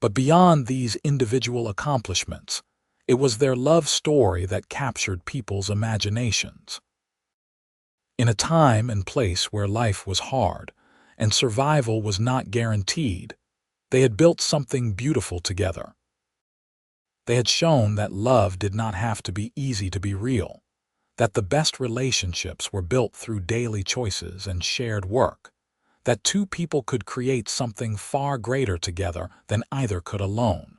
But beyond these individual accomplishments, it was their love story that captured people's imaginations. In a time and place where life was hard and survival was not guaranteed, they had built something beautiful together. They had shown that love did not have to be easy to be real, that the best relationships were built through daily choices and shared work, that two people could create something far greater together than either could alone.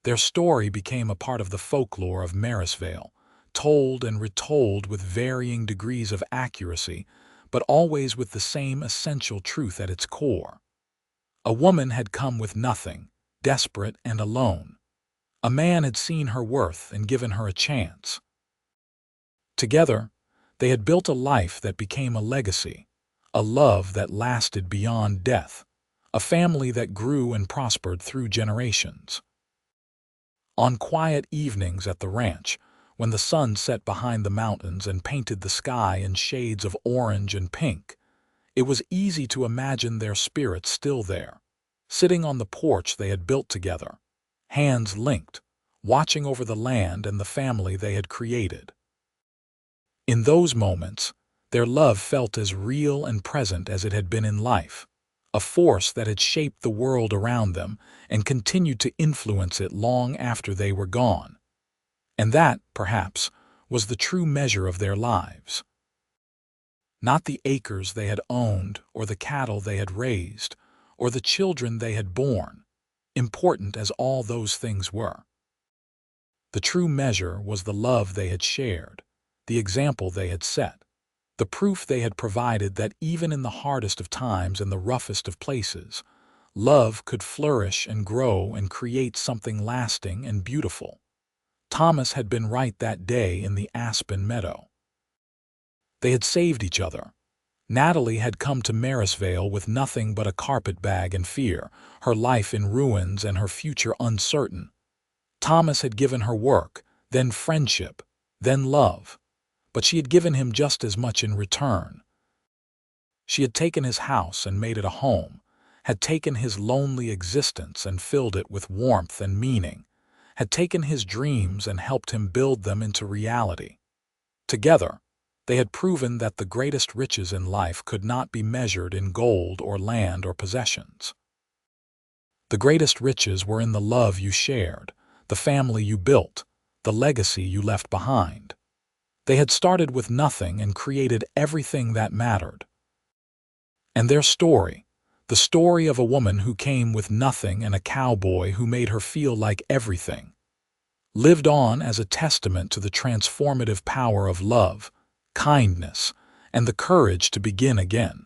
Their story became a part of the folklore of Marysvale, told and retold with varying degrees of accuracy, but always with the same essential truth at its core. A woman had come with nothing, desperate and alone. A man had seen her worth and given her a chance. Together, they had built a life that became a legacy, a love that lasted beyond death, a family that grew and prospered through generations. On quiet evenings at the ranch, when the sun set behind the mountains and painted the sky in shades of orange and pink, it was easy to imagine their spirits still there, sitting on the porch they had built together, hands linked, watching over the land and the family they had created. In those moments, their love felt as real and present as it had been in life, a force that had shaped the world around them and continued to influence it long after they were gone. And that, perhaps, was the true measure of their lives. Not the acres they had owned, or the cattle they had raised, or the children they had borne, important as all those things were. The true measure was the love they had shared, the example they had set, the proof they had provided that even in the hardest of times and the roughest of places, love could flourish and grow and create something lasting and beautiful. Thomas had been right that day in the Aspen Meadow. They had saved each other. Natalie had come to Marysvale with nothing but a carpetbag and fear, her life in ruins and her future uncertain. Thomas had given her work, then friendship, then love, but she had given him just as much in return. She had taken his house and made it a home, had taken his lonely existence and filled it with warmth and meaning, had taken his dreams and helped him build them into reality. Together, they had proven that the greatest riches in life could not be measured in gold or land or possessions. The greatest riches were in the love you shared, the family you built, the legacy you left behind. They had started with nothing and created everything that mattered. And their story, the story of a woman who came with nothing and a cowboy who made her feel like everything, lived on as a testament to the transformative power of love, kindness, and the courage to begin again.